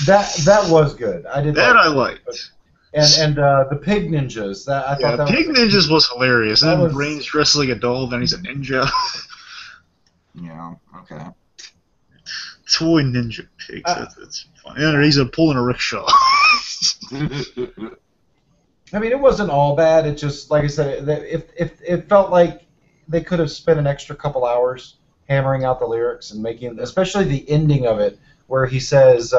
Speaker 3: That was good. I did
Speaker 1: That
Speaker 3: like
Speaker 1: I liked.
Speaker 3: And the pig ninjas. That I thought that
Speaker 1: Pig
Speaker 3: was,
Speaker 1: Ninjas was hilarious.
Speaker 3: that
Speaker 1: And then
Speaker 3: was-
Speaker 1: Brain's dressed like a doll, then he's a ninja.
Speaker 2: Yeah, okay.
Speaker 1: Toy ninja pigs. That's funny. And he's pulling a rickshaw.
Speaker 3: I mean, it wasn't all bad. It just, like I said, it felt like they could have spent an extra couple hours hammering out the lyrics and making, especially the ending of it, where he says,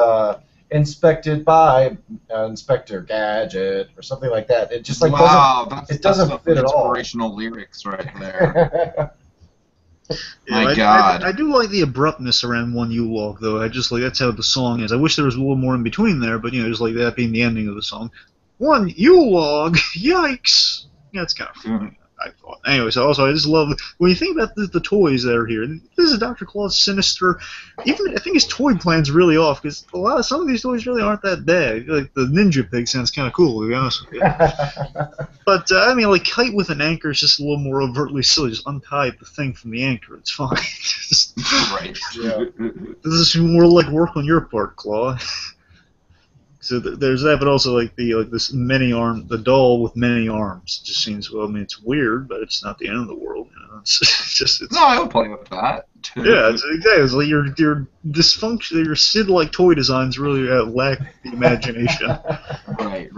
Speaker 3: "Inspected by Inspector Gadget" or something like that. It just like
Speaker 2: wow,
Speaker 3: doesn't
Speaker 2: that's
Speaker 3: fit at all.
Speaker 2: inspirational lyrics right there.
Speaker 1: Yeah,
Speaker 2: My God.
Speaker 1: I do like the abruptness around one Yule log, though. I just like that's how the song is. I wish there was a little more in between there, but just like that being the ending of the song. One Yule log, yikes! Yeah, it's kind of funny. I thought. Anyway, so also I just love when you think about the toys that are here. This is Dr. Claw's sinister. Even I think his toy plan's really off because some of these toys really aren't that bad. Like the Ninja Pig sounds kind of cool, to be honest with you. But I mean, like Kite with an anchor is just a little more overtly silly. Just untie the thing from the anchor. It's fine.
Speaker 2: Right.
Speaker 3: Yeah.
Speaker 1: This is more like work on your part, Claw. So there's that, but also like this the doll with many arms. It just seems it's weird, but it's not the end of the world. It's
Speaker 2: No, I would play with that.
Speaker 1: yeah, it's like your dysfunction, your Sid-like toy designs really lack the imagination.
Speaker 2: Right.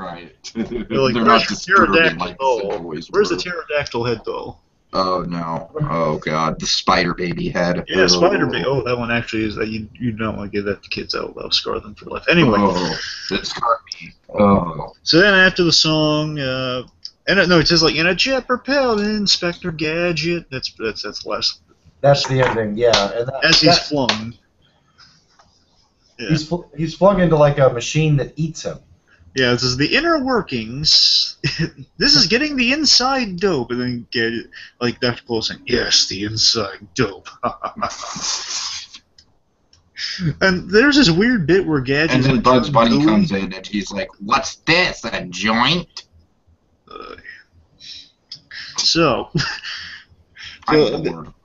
Speaker 1: They're like,
Speaker 2: They're
Speaker 1: where's
Speaker 2: not
Speaker 1: the
Speaker 2: disturbing
Speaker 1: pterodactyl
Speaker 2: like
Speaker 1: doll?
Speaker 2: the toys
Speaker 1: Where's the
Speaker 2: were.
Speaker 1: pterodactyl head doll?
Speaker 2: Oh no! Oh god! The spider baby head.
Speaker 1: Yeah, Spider Man. Oh, that one actually is that you don't want to give that to kids. That'll scar them for life. Anyway.
Speaker 2: Oh, that scarred me. Oh.
Speaker 1: So then after the song, it says like in a jet propelled Inspector Gadget. That's the last.
Speaker 3: That's the ending. Yeah, and
Speaker 1: As he's flung. Yeah.
Speaker 3: He's flung into like a machine that eats him.
Speaker 1: Yeah, this is the inner workings. This is getting the inside dope, and then Gadget, like Dr. Cole saying, "Yes, the inside dope." And there's this weird bit where Gadget.
Speaker 2: And then Bugs Bunny comes in and he's like, "What's this? A joint?"
Speaker 1: So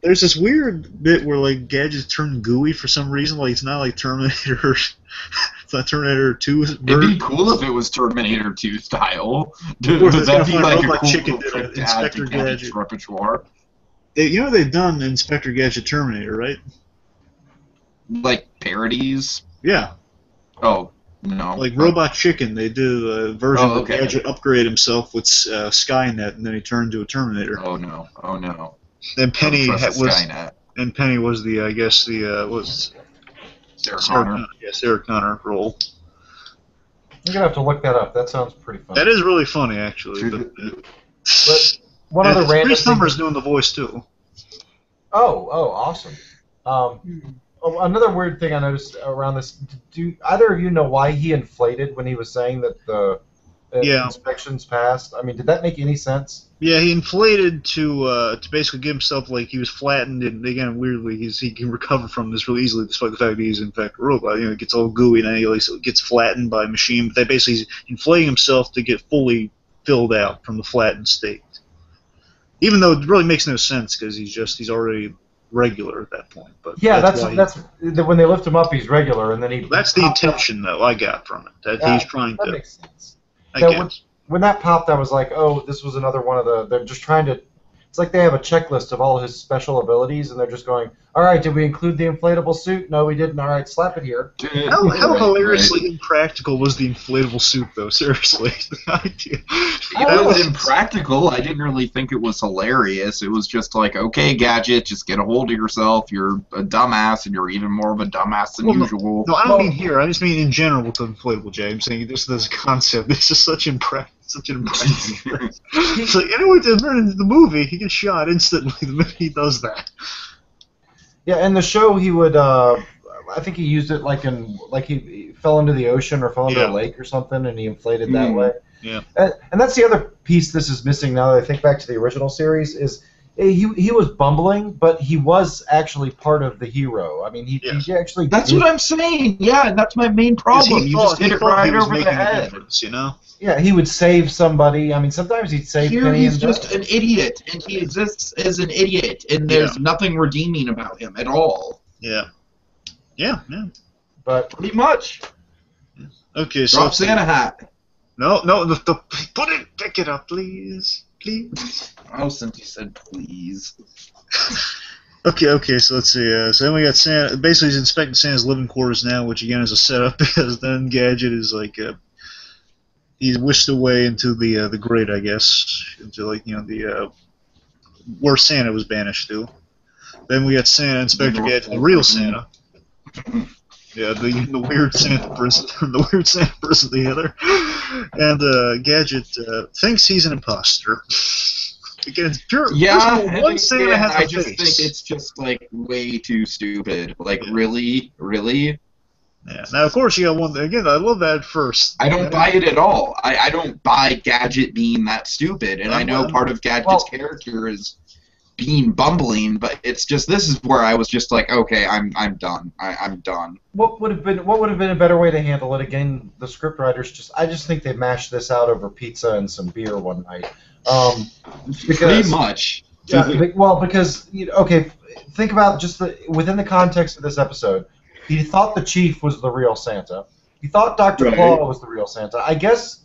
Speaker 1: there's this weird bit where like Gadget's turned gooey for some reason. Like it's not like Terminator. It's not Terminator 2.
Speaker 2: It'd be cool if it was Terminator 2 style.
Speaker 1: Would
Speaker 2: that be like a
Speaker 1: Robot
Speaker 2: cool
Speaker 1: Chicken
Speaker 2: trick to add
Speaker 1: Inspector
Speaker 2: to Gadget's
Speaker 1: Gadget
Speaker 2: repertoire?
Speaker 1: They've done Inspector Gadget Terminator, right?
Speaker 2: Like parodies?
Speaker 1: Yeah.
Speaker 2: Oh, no.
Speaker 1: Like Robot Chicken, they did a version
Speaker 2: Oh, okay.
Speaker 1: where Gadget upgraded himself with Skynet, and then he turned to a Terminator.
Speaker 2: Oh no!
Speaker 1: And Penny
Speaker 2: Don't trust
Speaker 1: was
Speaker 2: Skynet.
Speaker 1: and Penny was the was
Speaker 2: Sarah Connor.
Speaker 1: Sarah Connor role.
Speaker 3: I'm gonna have to look that up. That sounds pretty fun.
Speaker 1: That is really funny, actually. But
Speaker 3: one other random
Speaker 1: Chris
Speaker 3: thing.
Speaker 1: Summer's doing the voice too.
Speaker 3: Oh, awesome. Another weird thing I noticed around this. Do either of you know why he inflated when he was saying that the inspections passed? I mean, did that make any sense?
Speaker 1: Yeah, he inflated to basically give himself like he was flattened, and again weirdly he can recover from this really easily, despite the fact that he's in fact a robot. It gets all gooey and then he gets flattened by a machine. But that basically he's inflating himself to get fully filled out from the flattened state. Even though it really makes no sense because he's already regular at that point. But
Speaker 3: yeah, that's when they lift him up, he's regular, and then he.
Speaker 1: That's the intention, though, I got from it. That he's trying to.
Speaker 3: That makes sense.
Speaker 1: I guess.
Speaker 3: When that popped, I was like, oh, this was another one of the. They're just trying to. It's like they have a checklist of all his special abilities, and they're just going, all right, did we include the inflatable suit? No, we didn't. All right, slap it here.
Speaker 1: How hilariously impractical was the inflatable suit, though? Seriously, the idea.
Speaker 2: It was impractical. I didn't really think it was hilarious. It was just like, okay, Gadget, just get a hold of yourself. You're a dumbass, and you're even more of a dumbass than usual.
Speaker 1: No, I don't mean here. I just mean in general with the inflatable J. I'm saying this concept. This is such an impractical. It's like, anyway, to turn into the movie, he gets shot instantly the minute he does that.
Speaker 3: Yeah, in the show he would. I think he used it like he fell into the ocean or fell into a
Speaker 1: Yeah.
Speaker 3: lake or something, and he inflated that
Speaker 2: Hmm.
Speaker 3: way.
Speaker 1: Yeah.
Speaker 3: And that's the other piece this is missing now that I think back to the original series is he was bumbling, but he was actually part of the hero. I mean,
Speaker 1: Yes.
Speaker 3: he actually
Speaker 2: That's
Speaker 3: did,
Speaker 2: what I'm saying. Yeah, and that's my main
Speaker 1: 'Cause
Speaker 2: problem. You just hit
Speaker 1: he
Speaker 2: it
Speaker 1: thought he
Speaker 2: right
Speaker 1: was
Speaker 2: over the
Speaker 1: making a
Speaker 2: head.
Speaker 1: difference, you know?
Speaker 3: yeah, he would save somebody. I mean, sometimes he'd save
Speaker 2: Here
Speaker 3: Penny
Speaker 2: he's
Speaker 3: and
Speaker 2: just
Speaker 3: Deb.
Speaker 2: an idiot, and he exists as an idiot, and there's nothing redeeming about him at all.
Speaker 1: Yeah. Yeah, yeah.
Speaker 3: But
Speaker 2: Pretty much.
Speaker 1: Okay, so
Speaker 2: Drop
Speaker 1: let's see.
Speaker 2: Santa hat.
Speaker 1: No, put it, pick it up, please. Please.
Speaker 2: Oh, since you said please.
Speaker 1: Okay, so let's see. So then we got Santa. Basically, he's inspecting Santa's living quarters now, which again is a setup because then Gadget is like he's whisked away into the grate, I guess, into like the where Santa was banished to. Then we got Santa, Inspector Gadget, the real Santa. Yeah, the weird Santa person, the weird Santa person together, and Gadget thinks he's an imposter. Again, it's pure.
Speaker 2: Yeah,
Speaker 1: first of all, one
Speaker 2: and
Speaker 1: Santa
Speaker 2: again,
Speaker 1: has a
Speaker 2: I just
Speaker 1: face.
Speaker 2: think it's just like way too stupid. Like,
Speaker 1: Yeah.
Speaker 2: really?
Speaker 1: Yeah. Now, of course, you got one. Again, I love that at first.
Speaker 2: I don't buy it at all. I don't buy Gadget being that stupid, and I know part of Gadget's character is being bumbling, but it's just this is where I was just like, okay, I'm done. I'm done.
Speaker 3: what would have been a better way to handle it? Again, the scriptwriters I just think they mashed this out over pizza and some beer one night. Because,
Speaker 2: Pretty much.
Speaker 3: Yeah, because okay, think about just within the context of this episode. He thought the chief was the real Santa. He thought Dr.
Speaker 2: Right.
Speaker 3: Claw was the real Santa. I guess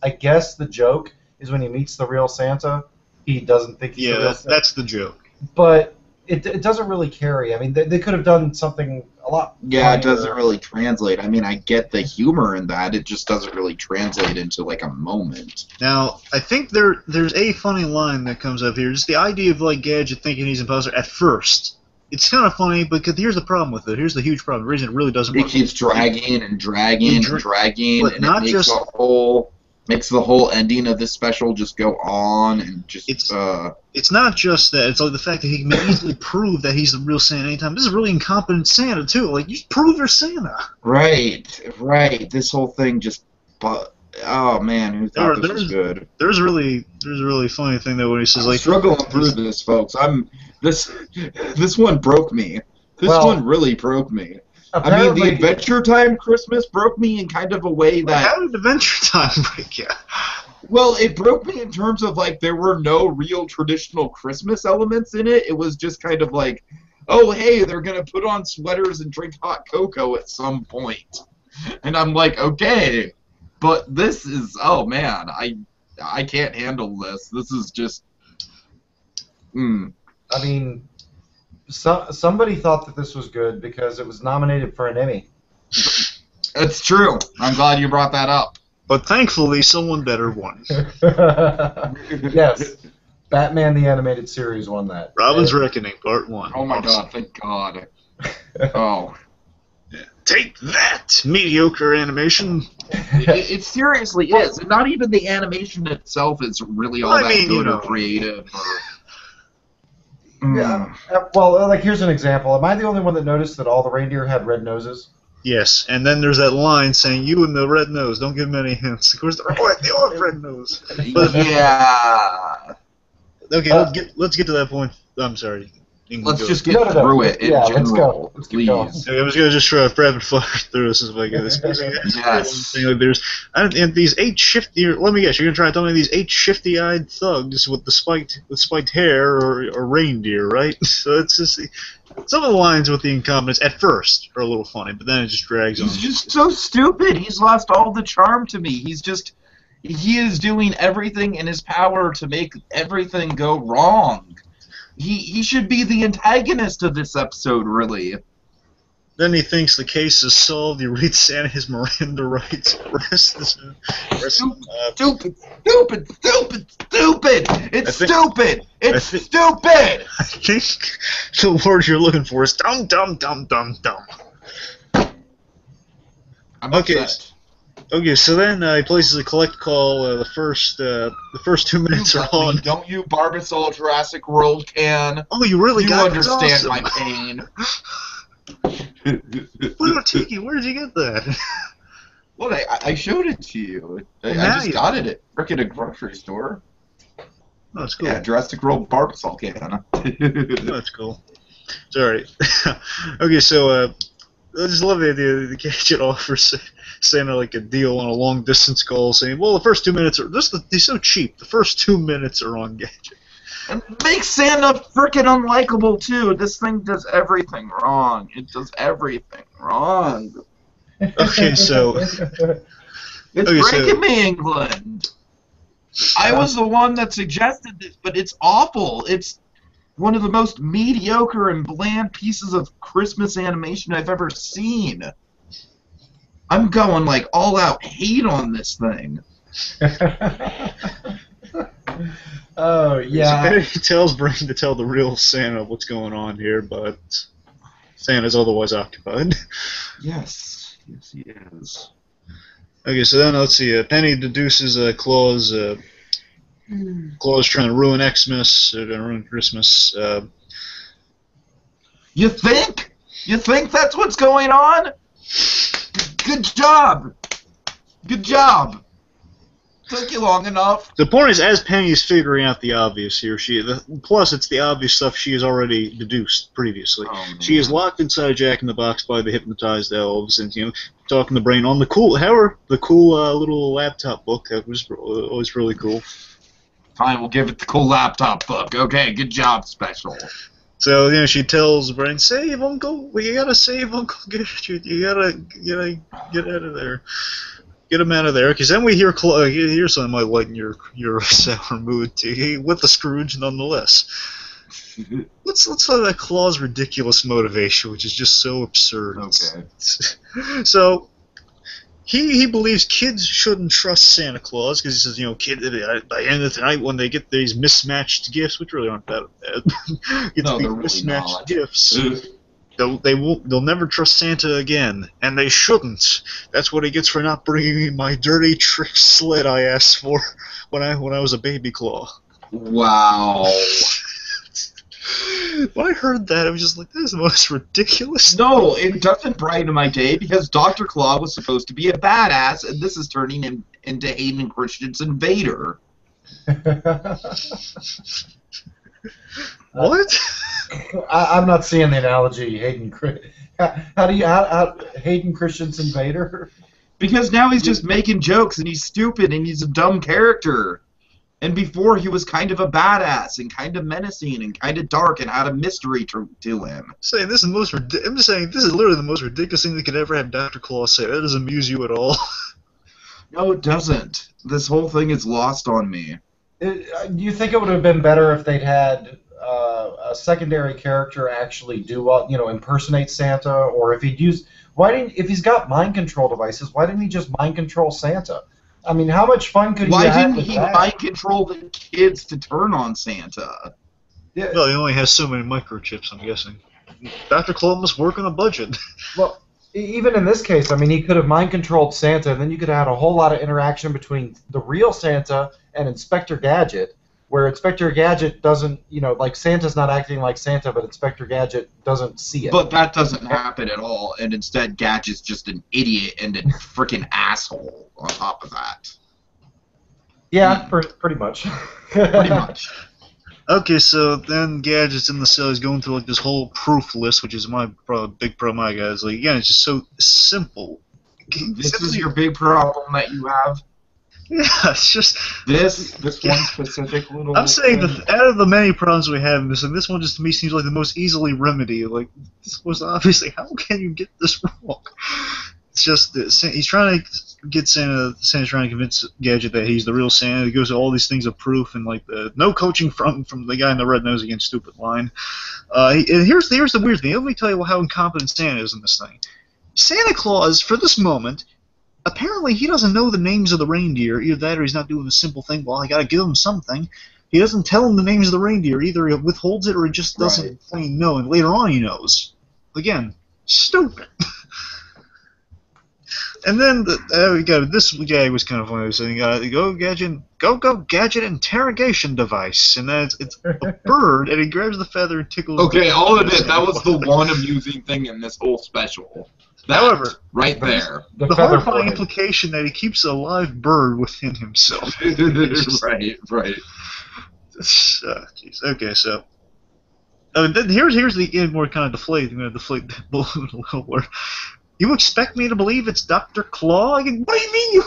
Speaker 3: the joke is when he meets the real Santa, he doesn't think he's the real Santa.
Speaker 1: That's the joke.
Speaker 3: But it doesn't really carry. I mean, they could have done something a lot.
Speaker 2: Yeah, it
Speaker 3: funnier.
Speaker 2: doesn't really translate. I mean, I get the humor in that. It just doesn't really translate into like a moment.
Speaker 1: Now, I think there's a funny line that comes up here. Just the idea of like Gadget thinking he's an imposter at first. It's kind of funny, because here's the problem with it. Here's the huge problem. The reason it really doesn't
Speaker 2: It
Speaker 1: work.
Speaker 2: keeps dragging and dragging and dragging,
Speaker 1: but
Speaker 2: and
Speaker 1: not
Speaker 2: it
Speaker 1: just-
Speaker 2: makes the whole ending of this special just go on and just.
Speaker 1: It's not just that. It's like the fact that he can easily prove that he's the real Santa anytime. This is really incompetent Santa too. Like, you prove you're Santa.
Speaker 2: Right. This whole thing just. Oh man, who thought this was good?
Speaker 1: There's a really funny thing though when he says
Speaker 2: I'm
Speaker 1: like
Speaker 2: struggling through this, folks. This one broke me. This one really broke me. I mean, the Adventure Time Christmas broke me in kind of a way that.
Speaker 1: How did Adventure Time break you?
Speaker 2: Well, it broke me in terms of like there were no real traditional Christmas elements in it. It was just kind of like, oh hey, they're gonna put on sweaters and drink hot cocoa at some point, and I'm like, okay, but this is oh man, I can't handle this. This is just.
Speaker 3: I mean, somebody thought that this was good because it was nominated for an Emmy.
Speaker 2: It's true. I'm glad you brought that up.
Speaker 1: But thankfully, someone better won.
Speaker 3: Yes, Batman the Animated Series won that.
Speaker 1: Robin's Reckoning, Part 1.
Speaker 2: Oh my God! Thank God. Oh.
Speaker 1: Yeah. Take that, mediocre animation.
Speaker 2: It seriously is. And not even the animation itself is really all that good or creative.
Speaker 3: Yeah. Well, like here's an example. Am I the only one that noticed that all the reindeer had red noses?
Speaker 1: Yes, and then there's that line saying, "You and the red nose, don't give them any hints." Of course, they all have red nose.
Speaker 2: Yeah.
Speaker 1: Okay, let's get to that point. I'm sorry.
Speaker 2: Let's just get through it in general,
Speaker 3: let's go. Let's keep going.
Speaker 1: I was gonna just try to rapid fire through this. Like this.
Speaker 2: Yes.
Speaker 1: Like there's and these 8 shifty. Let me guess. You're gonna try to tell me these 8 shifty-eyed thugs with spiked hair or reindeer, right? So it's just some of the lines with the incompetence at first are a little funny, but then it just drags on.
Speaker 2: He's just so stupid. He's lost all the charm to me. He is doing everything in his power to make everything go wrong. He should be the antagonist of this episode, really.
Speaker 1: Then he thinks the case is solved. He reads Santa his Miranda rights.
Speaker 2: Stupid! It's stupid! It's stupid!
Speaker 1: I think the word you're looking for is dumb.
Speaker 2: I'm upset.
Speaker 1: Okay, so then he places a collect call. The first 2 minutes are on.
Speaker 2: Don't you, Barbasol Jurassic World can?
Speaker 1: Oh, you really
Speaker 2: You
Speaker 1: got
Speaker 2: understand
Speaker 1: awesome.
Speaker 2: my pain.
Speaker 1: What, Tiki? Where did you get that?
Speaker 2: Look, I showed it to you. I
Speaker 1: now
Speaker 2: just
Speaker 1: you-
Speaker 2: got it at frickin' a grocery store.
Speaker 1: Oh, that's cool.
Speaker 2: Yeah, Jurassic World Barbasol can.
Speaker 1: Oh, that's cool. It's alright. Okay, so I just love the idea that the Gadget offers Santa like a deal on a long distance call, saying, "Well, the first 2 minutes are they're so cheap. The first 2 minutes are on Gadget."
Speaker 2: And makes Santa frickin' unlikable too. This thing does everything wrong. It does everything wrong.
Speaker 1: Okay, so
Speaker 2: It's
Speaker 1: Okay, so-
Speaker 2: breaking me, England. I was the one that suggested this, but it's awful. It's one of the most mediocre and bland pieces of Christmas animation I've ever seen. I'm going like all out hate on this thing.
Speaker 3: Oh
Speaker 1: So
Speaker 3: yeah.
Speaker 1: Penny tells Brain to tell the real Santa what's going on here, but Santa's otherwise occupied.
Speaker 2: Yes, yes he is.
Speaker 1: Okay, so then let's see. Penny deduces Claus. Claus trying to ruin Xmas, trying to ruin Christmas.
Speaker 2: You think? You think that's what's going on? Good job. Good job. Took you long enough.
Speaker 1: The point is, as Penny's figuring out the obvious here, plus it's the obvious stuff she has already deduced previously.
Speaker 2: Oh,
Speaker 1: She is locked inside Jack in the Box by the hypnotized elves, and talking to Brain on the cool little laptop book that was always really cool.
Speaker 2: Fine, we'll give it the cool laptop book. Okay, good job, Special.
Speaker 1: So she tells Brain, "Save Uncle. Well, you gotta save Uncle Gadget. You gotta get out of there." Get him out of there, because then we hear something might lighten your sour mood too, with the Scrooge nonetheless. Let's talk about Claus' ridiculous motivation, which is just so absurd.
Speaker 2: Okay.
Speaker 1: So he believes kids shouldn't trust Santa Claus because he says, kid, by the end of the night when they get these mismatched gifts, which really aren't that bad,
Speaker 2: No, they're really
Speaker 1: mismatched
Speaker 2: not.
Speaker 1: gifts. They'll never trust Santa again, and they shouldn't. That's what he gets for not bringing me my dirty trick sled I asked for when I was a baby claw.
Speaker 2: Wow.
Speaker 1: When I heard that, I was just like, "This is the most ridiculous."
Speaker 2: No, it doesn't brighten my day because Dr. Claw was supposed to be a badass, and this is turning him into Hayden Christensen Vader.
Speaker 1: What?
Speaker 3: I'm not seeing the analogy, Hayden. How do you Hayden Christensen Vader?
Speaker 2: Because now he's just making jokes, and he's stupid, and he's a dumb character. And before, he was kind of a badass, and kind of menacing, and kind of dark, and had a mystery to him.
Speaker 1: I'm just saying this is literally the most ridiculous thing that could ever have Dr. Claus say. That doesn't amuse you at all.
Speaker 2: No, it doesn't. This whole thing is lost on me.
Speaker 3: Do you think it would have been better if they'd had a secondary character actually impersonate Santa, or if he'd used if he's got mind control devices, why didn't he just mind control Santa? I mean, how much fun could
Speaker 2: Why
Speaker 3: you have
Speaker 2: didn't
Speaker 3: with
Speaker 2: he
Speaker 3: that?
Speaker 2: mind control the kids to turn on Santa?
Speaker 3: Yeah,
Speaker 1: Well, he only has so many microchips, I'm guessing. Dr. Claus must work on a budget.
Speaker 3: well, even in this case, I mean, he could have mind controlled Santa, and then you could have had a whole lot of interaction between the real Santa and Inspector Gadget, where Inspector Gadget doesn't, like Santa's not acting like Santa, but Inspector Gadget doesn't see it.
Speaker 2: But that doesn't happen at all, and instead Gadget's just an idiot and a freaking asshole on top of that.
Speaker 3: Yeah, pretty much.
Speaker 2: Pretty much.
Speaker 1: Okay, so then Gadget's in the cell. He's going through like this whole proof list, which is my big problem. I got is like, again, it's just so simple.
Speaker 2: This is your big problem that you have?
Speaker 1: Yeah, it's just
Speaker 2: This one specific little
Speaker 1: I'm saying
Speaker 2: thing?
Speaker 1: that out of the many problems we have in this, and this one just to me seems like the most easily remedied. Like, this was obviously, how can you get this wrong? It's just that he's trying to get Santa's trying to convince Gadget that he's the real Santa. He goes to all these things of proof and like the no coaching from the guy in the red nose again stupid line. And here's the weird thing. Let me tell you how incompetent Santa is in this thing. Santa Claus, for this moment, apparently he doesn't know the names of the reindeer. Either that or he's not doing the simple thing, well, I gotta give him something. He doesn't tell him the names of the reindeer. Either he withholds it or he just doesn't plain know, and later on he knows. Again, stupid. And then we got this guy was kind of funny. Saying, go Gadget interrogation device," and then it's a bird, and he grabs the feather and tickles.
Speaker 2: Okay, I'll admit that was the one amusing thing in this whole special. That,
Speaker 1: However,
Speaker 2: right there,
Speaker 3: The
Speaker 1: the
Speaker 3: feather
Speaker 1: horrifying
Speaker 3: boy.
Speaker 1: implication that he keeps a live bird within himself.
Speaker 2: right.
Speaker 1: Jeez. Okay, so. Then here's the more kind of deflate that balloon a little more. You expect me to believe it's Dr. Claw? What do you mean?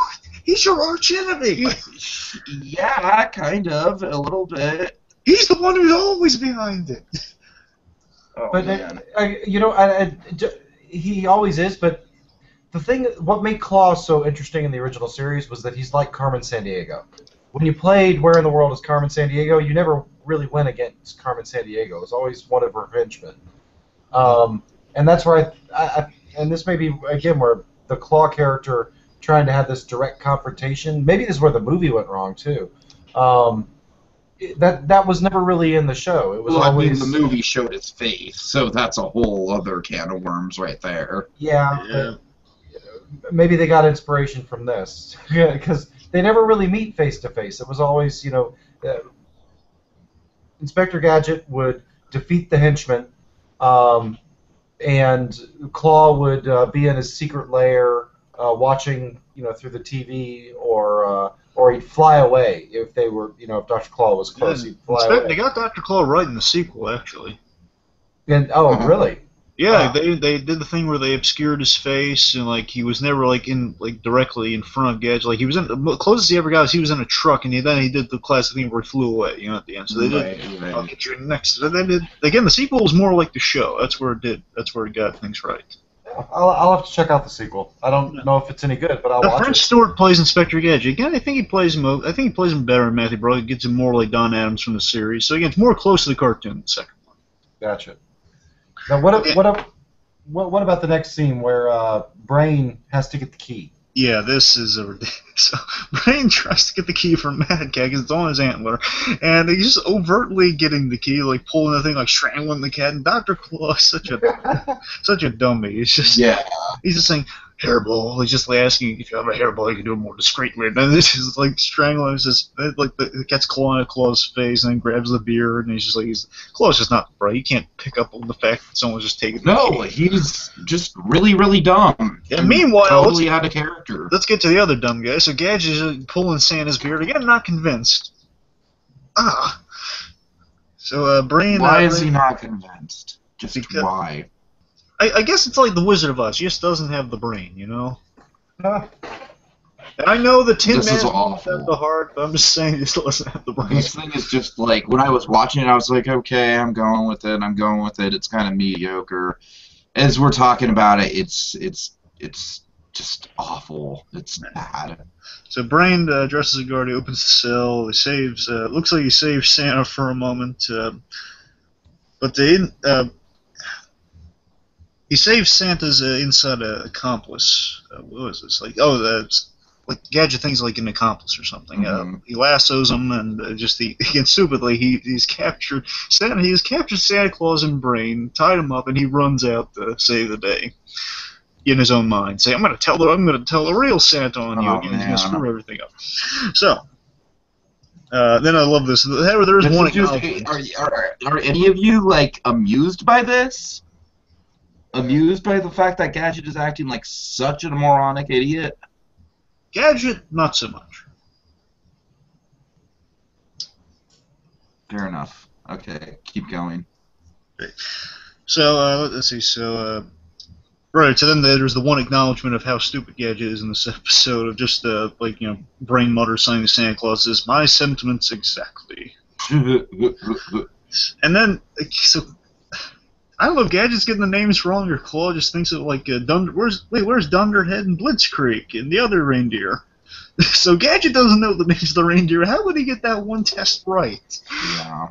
Speaker 1: He's your arch enemy.
Speaker 2: Yeah, kind of, a little bit.
Speaker 1: He's the one who's always behind it.
Speaker 2: Oh,
Speaker 3: But
Speaker 2: man.
Speaker 3: he always is. But the thing, what made Claw so interesting in the original series was that he's like Carmen Sandiego. When you played Where in the World is Carmen Sandiego, you never really went against Carmen Sandiego. It was always one of her henchmen. And that's where and this may be again where the Claw character trying to have this direct confrontation. Maybe this is where the movie went wrong too. That was never really in the show. It was always
Speaker 2: the movie showed his face, so that's a whole other can of worms right there.
Speaker 3: Yeah.
Speaker 1: Yeah.
Speaker 3: Maybe they got inspiration from this because they never really meet face to face. It was always, Inspector Gadget would defeat the henchman, and Claw would be in his secret lair, watching, through the TV, or he'd fly away if they were, if Dr. Claw was close, he'd fly away.
Speaker 1: They got Dr. Claw right in the sequel, actually.
Speaker 3: And really?
Speaker 1: Yeah,
Speaker 3: Wow.
Speaker 1: they did the thing where they obscured his face and he was never directly in front of Gadget. He was in the closest he ever got was he was in a truck, and then he did the classic thing where he flew away, at the end. So they did.
Speaker 2: Right.
Speaker 1: I'll get you next. And they did again. The sequel was more like the show. That's where it did. That's where it got things right.
Speaker 3: I'll have to check out the sequel. I don't know if it's any good, but I'll watch
Speaker 1: French
Speaker 3: it.
Speaker 1: Stewart plays Inspector Gadget. Again, I think he plays him. I think he plays him better than Matthew Broderick. Gets him more like Don Adams from the series. So again, it's more close to the cartoon than the second one.
Speaker 3: Gotcha. Now, what about the next scene where Brain has to get the key?
Speaker 1: Yeah, this is a ridiculous. So Brain tries to get the key from Mad Cat because it's on his antler, and he's just overtly getting the key, pulling the thing, strangling the cat. And Dr. Claw is such a dummy. It's just he's just saying hairball. He's just asking if you have a hairball, you can do it more discreetly. And then this is strangling. It's just the cat's clawing at Claw's face, and then grabs the beard, and he's just Claw's just not bright. He can't pick up on the fact that someone's just taking the key.
Speaker 2: He's just really, really dumb.
Speaker 1: Yeah, meanwhile,
Speaker 2: totally out of character.
Speaker 1: Let's get to the other dumb guy. So Gadget is pulling Santa's beard. Again, not convinced. So Brain.
Speaker 2: Why is he not convinced? Just
Speaker 1: because-
Speaker 2: why?
Speaker 1: I guess it's like the Wizard of Oz. He just doesn't have the brain, And I know the Tin
Speaker 2: This
Speaker 1: Man
Speaker 2: is
Speaker 1: doesn't
Speaker 2: awful.
Speaker 1: have the heart, but I'm just saying he still doesn't have the brain.
Speaker 2: This thing is just when I was watching it, I was like, okay, I'm going with it. It's kind of mediocre. As we're talking about it, it's just awful. It's bad.
Speaker 1: So Brain dresses a guard. He opens the cell. He saves. Looks like he saves Santa for a moment, but he saves Santa's inside accomplice. What was this? That's Gadget thinks like an accomplice or something.
Speaker 2: Mhm.
Speaker 1: He lassos him, and again stupidly he's captured Santa. He has captured Santa Claus and Brain, tied him up, and he runs out to save the day. In his own mind, saying, "I'm going to tell the real Santa on you again. He's going to screw everything up." So then I love this. There is one acknowledgement.
Speaker 2: Are any of you amused by this? Amused by the fact that Gadget is acting like such a moronic idiot?
Speaker 1: Gadget, not so much.
Speaker 2: Fair enough. Okay, keep going.
Speaker 1: So let's see. So right. So then there's the one acknowledgement of how stupid Gadget is in this episode of just Brain mutter saying to Santa Claus is my sentiments exactly. And then so I don't know if Gadget's getting the names wrong or Claw just thinks of where's Dunderhead and Blitzkrieg and the other reindeer. So Gadget doesn't know the names of the reindeer. How would he get that one test right?
Speaker 2: Yeah.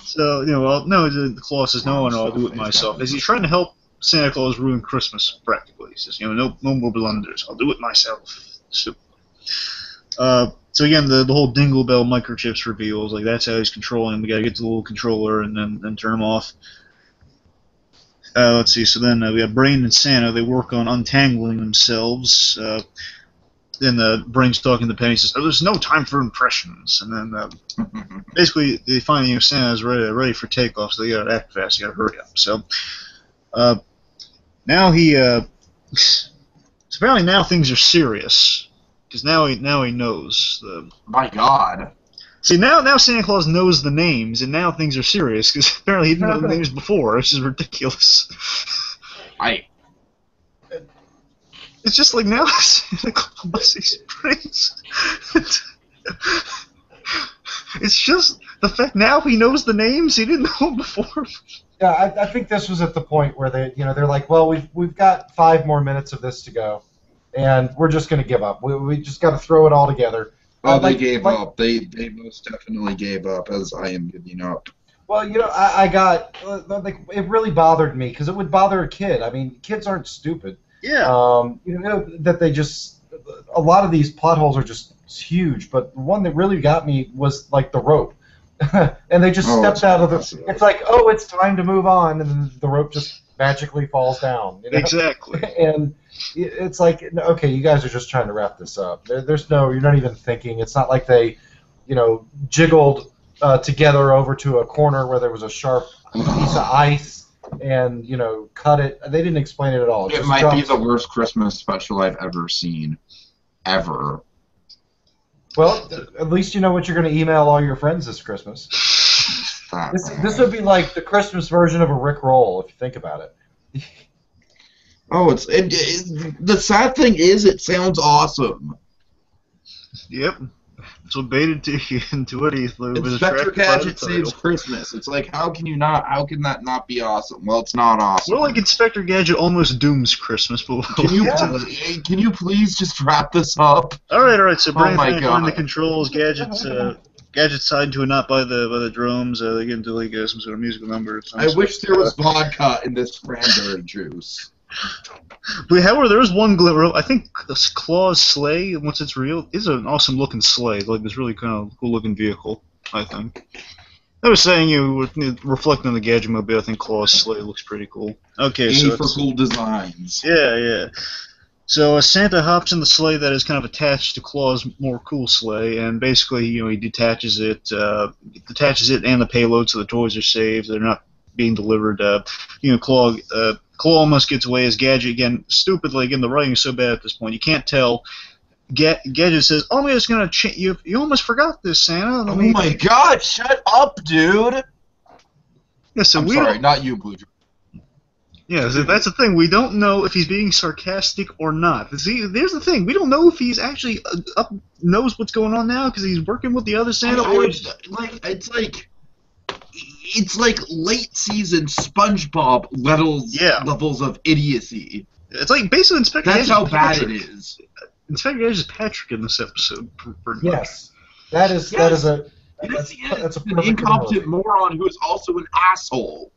Speaker 1: So the Claw says no, I'll do it myself. As he's trying to help Santa Claus ruin Christmas practically. He says, no more blunders. I'll do it myself. So again, the whole Dingle Bell microchips reveals that's how he's controlling him. We got to get to the little controller and then turn him off. Let's see. So then we have Brain and Santa. They work on untangling themselves. Then Brain's talking to Penny. Says, "Oh, there's no time for impressions." And then basically they find Santa's ready for takeoff. So they gotta act fast. You gotta hurry up. So now he. So apparently now things are serious because now he knows.
Speaker 2: My God.
Speaker 1: See, now Santa Claus knows the names, and now things are serious, because apparently he didn't know the names before, which is ridiculous. It's just like now Santa Claus explains. It's just the fact now he knows the names, he didn't know them before.
Speaker 3: Yeah, I think this was at the point where they're like, well, we've got 5 more minutes of this to go, and we're just going to give up. We just got to throw it all together.
Speaker 2: Oh, they gave up. They most definitely gave up, as I am giving up.
Speaker 3: Well, I got it really bothered me because it would bother a kid. I mean, kids aren't stupid.
Speaker 1: Yeah.
Speaker 3: That they just a lot of these plot holes are just huge. But the one that really got me was like the rope, and they just stepped out of the. It's like, oh, it's time to move on, and then the rope just magically falls down.
Speaker 1: Exactly.
Speaker 3: And it's like, okay, you guys are just trying to wrap this up. There's no, you're not even thinking. It's not like they, jiggled together over to a corner where there was a sharp piece of ice and, cut it. They didn't explain it at all.
Speaker 2: It might be the worst Christmas special I've ever seen. Ever.
Speaker 3: Well, at least you know what you're going to email all your friends this Christmas. This would be like the Christmas version of a Rick Roll, if you think about it.
Speaker 2: Oh, the sad thing is, it sounds awesome.
Speaker 1: Yep. That's what baited you into it.
Speaker 2: Inspector Gadget Saves Christmas. It's like, how can that not be awesome? Well, it's not awesome.
Speaker 1: Well, like Inspector Gadget almost dooms Christmas, but
Speaker 2: can you please just wrap this up?
Speaker 1: All right. So Brain
Speaker 2: God.
Speaker 1: the controls. Gadget's tied to a knot by the drums. They get into like some sort of musical number.
Speaker 2: I wish there was vodka in this cranberry juice.
Speaker 1: But however, there is one glimmer. I think Claw's sleigh, once it's real, is an awesome looking sleigh. Like this really kind of cool looking vehicle. I think. I was saying reflecting on the Gadget mobile. I think Claw's sleigh looks pretty cool. Okay, so
Speaker 2: for cool designs.
Speaker 1: Yeah. So Santa hops in the sleigh that is kind of attached to Claw's more cool sleigh, and basically, he detaches it and the payload, so the toys are saved. They're not being delivered. Claw almost gets away as Gadget, again, stupidly, the writing is so bad at this point. You can't tell. Gadget says, "Oh, I'm just gonna change. You almost forgot this, Santa."
Speaker 2: Oh my God! Shut up, dude.
Speaker 1: Yeah, so
Speaker 2: I'm sorry, not you, Blue.
Speaker 1: Yeah, so that's the thing. We don't know if he's being sarcastic or not. See, there's the thing. We don't know if he's actually knows what's going on now because he's working with the other Santa.
Speaker 2: It's like late season SpongeBob levels of idiocy.
Speaker 1: It's like basically Inspector Gadget.
Speaker 2: That's how bad it is.
Speaker 1: Inspector Gadget is Patrick in this episode.
Speaker 3: Yes, that's a
Speaker 2: an incompetent moron who is also an asshole.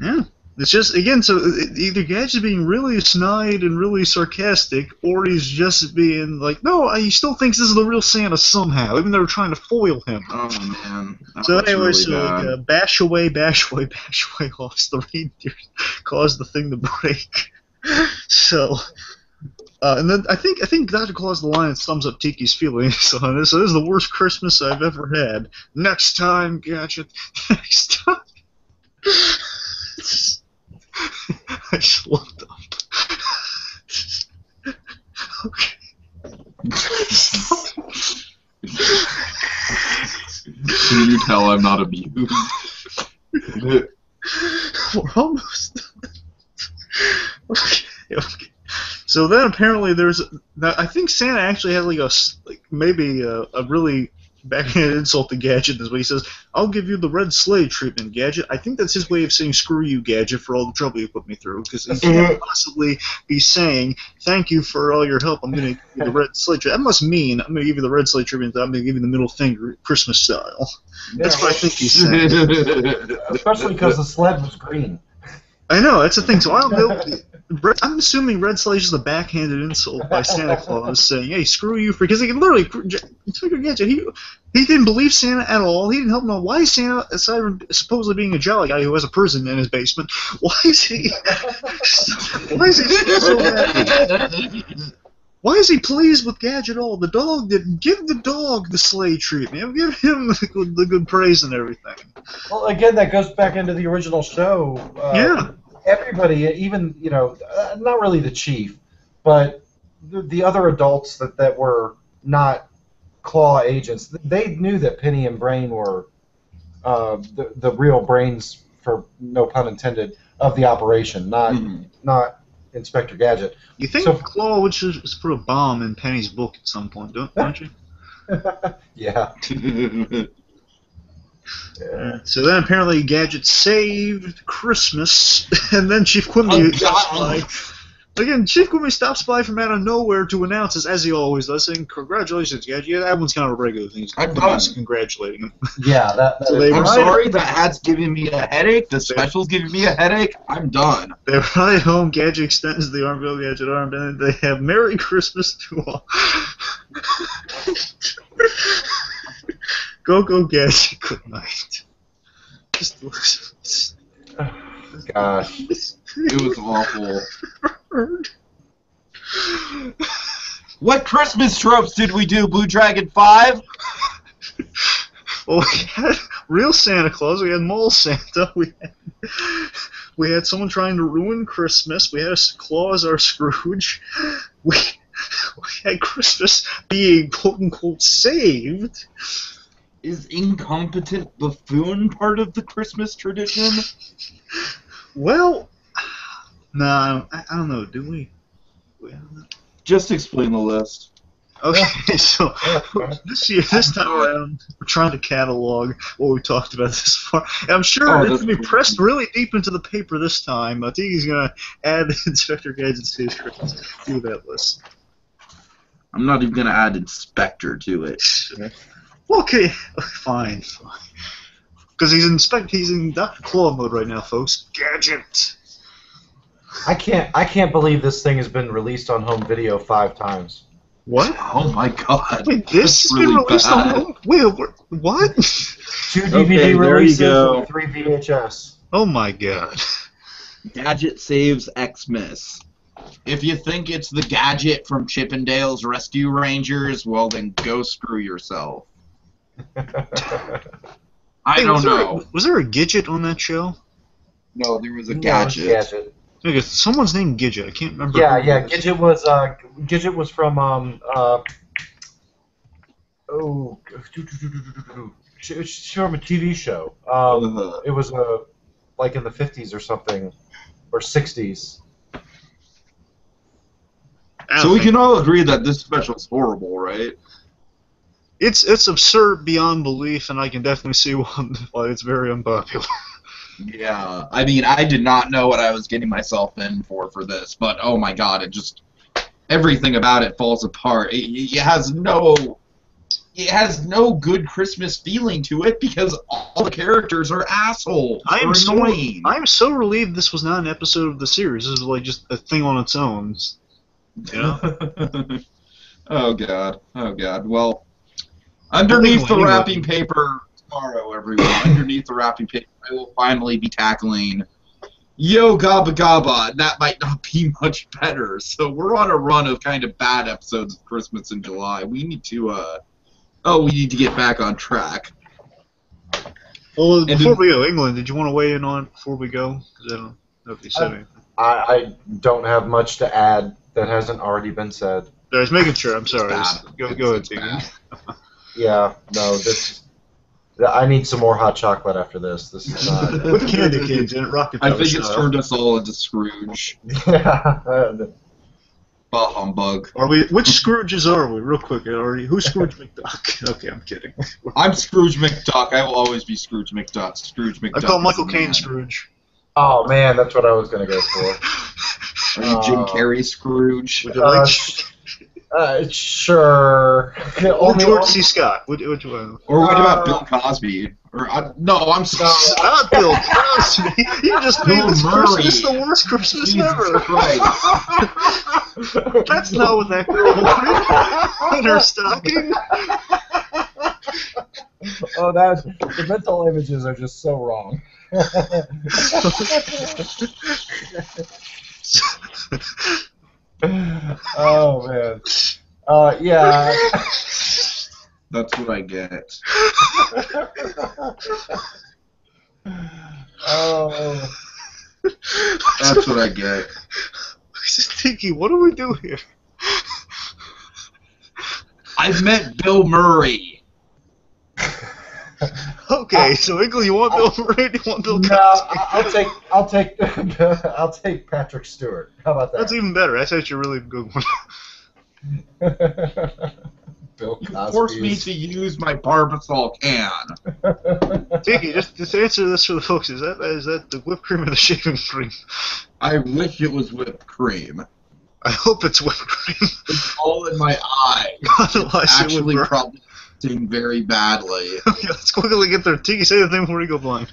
Speaker 1: Yeah. It's just, again, so either Gadget's being really snide and really sarcastic, or he's just being like, no, he still thinks this is the real Santa somehow, even though they're trying to foil him.
Speaker 2: Oh, man.
Speaker 1: So anyway, really bash away, lost the reindeer, caused the thing to break. So, and then I think Dr. Claus the Lion sums up Tiki's feelings on this. So this is the worst Christmas I've ever had. Next time, Gadget. Next time. I just looked up. Okay.
Speaker 2: Can you tell I'm not amused?
Speaker 1: We're almost okay. So then apparently I think Santa actually had maybe a really backhanded insult to Gadget this way. He says, "I'll give you the red sleigh treatment, Gadget." I think that's his way of saying, "Screw you, Gadget, for all the trouble you put me through." Because he can't possibly be saying, "Thank you for all your help. I'm going to give you the red sleigh treatment." That must mean I'm going to give you the red sleigh treatment. I'm going to give you the middle finger, Christmas style. Yeah, that's what I think he's saying.
Speaker 3: Especially because the sled was green.
Speaker 1: I know, that's the thing. So I don't know. I'm assuming red sleigh is just a backhanded insult by Santa Claus saying, "Hey, screw you," because he can literally, Inspector Gadget, He didn't believe Santa at all. He didn't help him out. Why is Santa, aside from supposedly being a jolly guy who has a prison in his basement, why is he so happy? Why is he pleased with Gadget all? The dog didn't. Give the dog the sleigh treatment. Give him the good praise and everything.
Speaker 3: Well, again, that goes back into the original show.
Speaker 1: Yeah.
Speaker 3: Everybody, even, not really the chief, but the other adults that were not Claw agents, they knew that Penny and Brain were the real brains, for no pun intended, of the operation, not Inspector Gadget.
Speaker 1: You think Claw would just put a bomb in Penny's book at some point, don't you?
Speaker 3: Yeah.
Speaker 1: So then apparently Gadget saved Christmas, and then Chief Quimby stops by. Again, Chief Quimby stops by from out of nowhere to announce this, as he always does, saying, "Congratulations, Gadget." Yeah, that one's kind of a regular thing. He's congratulating him.
Speaker 3: Yeah,
Speaker 2: I'm sorry, that hat's giving me a headache. The special's giving me a headache. I'm done.
Speaker 1: They ride home. Gadget extends the arm, Gadget arm, and they have Merry Christmas to all. Go, Gadget. Good night.
Speaker 3: Gosh.
Speaker 2: It was awful. What Christmas tropes did we do, Blue Dragon 5?
Speaker 1: Well, we had real Santa Claus, we had mole Santa, we had someone trying to ruin Christmas, we had Claus our Scrooge, we had Christmas being quote-unquote saved.
Speaker 2: Is incompetent buffoon part of the Christmas tradition?
Speaker 1: Well, no, I don't know, do we?
Speaker 2: Just explain the list.
Speaker 1: Okay, so this time around, we're trying to catalog what we talked about this far. And I'm sure it's going to be pressed really deep into the paper this time. Tigi's going to add Inspector Gadget Saves Christmas to that list.
Speaker 2: I'm not even going to add Inspector to it.
Speaker 1: Okay, fine. Because he's in Dr. Claw mode right now, folks. Gadget!
Speaker 3: I can't believe this thing has been released on home video 5 times.
Speaker 1: What?
Speaker 2: Oh my god.
Speaker 1: Wait, this has been released on home? Wait, what?
Speaker 3: 2 DVD releases and 3 VHS.
Speaker 1: Oh my god.
Speaker 2: Gadget saves Xmas. If you think it's the Gadget from Chippendale's Rescue Rangers, well then go screw yourself. I don't know.
Speaker 1: Was there a Gadget on that show?
Speaker 2: No, there was a Gadget.
Speaker 1: Okay, someone's named Gadget. I can't remember.
Speaker 3: Yeah. Gadget was from it's from a TV show. It was like in the 50s or something, or 60s.
Speaker 2: So we can all agree that this special is horrible, right?
Speaker 1: It's absurd beyond belief, and I can definitely see why it's very unpopular.
Speaker 2: Yeah, I mean, I did not know what I was getting myself in for this, but oh my god, everything about it falls apart. It has no good Christmas feeling to it because all the characters are assholes. I'm
Speaker 1: so relieved this was not an episode of the series. This is like just a thing on its own. You know?
Speaker 2: Oh god. Well, underneath the wrapping paper tomorrow, everyone. Underneath the wrapping paper, I will finally be tackling Yo Gabba Gabba, and that might not be much better. So we're on a run of kind of bad episodes of Christmas in July. We need to, we need to get back on track.
Speaker 1: Well, before we go, England, did you want to weigh in on it before we go? Because I don't know if you said anything.
Speaker 3: I don't have much to add that hasn't already been said.
Speaker 1: I was making sure. I'm sorry. Go ahead, Tiggy.
Speaker 3: Yeah, no, I need some more hot chocolate after this. This is not.
Speaker 1: With candy canes in it, rocket.
Speaker 2: I think it's turned us all into Scrooge.
Speaker 3: Yeah.
Speaker 2: Bah humbug.
Speaker 1: Which Scrooges are we? Real quick, who's Scrooge McDuck? Okay, I'm kidding.
Speaker 2: I'm Scrooge McDuck. I will always be Scrooge McDuck. Scrooge McDuck.
Speaker 1: I call Michael Caine Scrooge.
Speaker 3: Oh man, that's what I was gonna go for.
Speaker 2: Are you Jim Carrey Scrooge?
Speaker 3: Sure.
Speaker 1: Or George C. Scott. Which one?
Speaker 2: Or what about Bill Cosby? No, I'm sorry.
Speaker 1: Not Bill Cosby. You just made this Christmas the worst Christmas ever. That's not what that girl wanted in her stocking.
Speaker 3: Oh, that the mental images are just so wrong. Oh man. Yeah.
Speaker 2: That's what I get.
Speaker 3: Oh.
Speaker 2: That's what I get.
Speaker 1: Tiki, what do we do here?
Speaker 2: I've met Bill Murray.
Speaker 1: Okay, so Inkle, you want Bill Murray? Do you want Bill
Speaker 3: No,
Speaker 1: Cosby?
Speaker 3: I'll take Patrick Stewart. How about
Speaker 1: That's
Speaker 3: that?
Speaker 1: even better. That's actually a really good one.
Speaker 3: Bill
Speaker 2: You
Speaker 3: Cosby.
Speaker 2: forced me to use my Barbasol can.
Speaker 1: Tiki, just answer this for the folks. Is that the whipped cream or the shaving cream?
Speaker 2: I wish it was whipped cream.
Speaker 1: I hope it's whipped cream.
Speaker 2: It's all in my eye.
Speaker 1: Otherwise,
Speaker 2: It's
Speaker 1: it would
Speaker 2: actually
Speaker 1: burn.
Speaker 2: probably acting very badly.
Speaker 1: Okay, let's quickly get there. Tiki, say the thing before we go blind.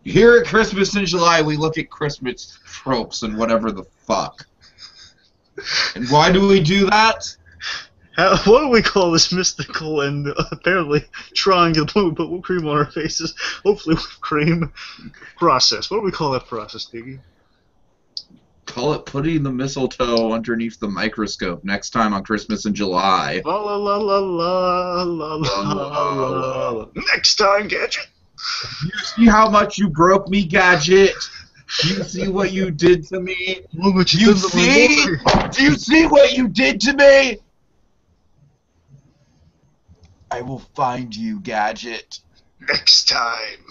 Speaker 2: Here at Christmas in July, we look at Christmas tropes and whatever the fuck. And why do we do that?
Speaker 1: What do we call this mystical and apparently trying to put whipped cream on our faces? Hopefully whipped cream process. What do we call that process, Tiki?
Speaker 2: Call it putting the mistletoe underneath the microscope next time on Christmas in July.
Speaker 1: La la la la la la la la la. Next time, Gadget.
Speaker 2: You see how much you broke me, Gadget? Do you see what you did to me?
Speaker 1: Look what
Speaker 2: Do you
Speaker 1: did to
Speaker 2: see?
Speaker 1: my
Speaker 2: Do you see what you did to me? I will find you, Gadget.
Speaker 1: Next time.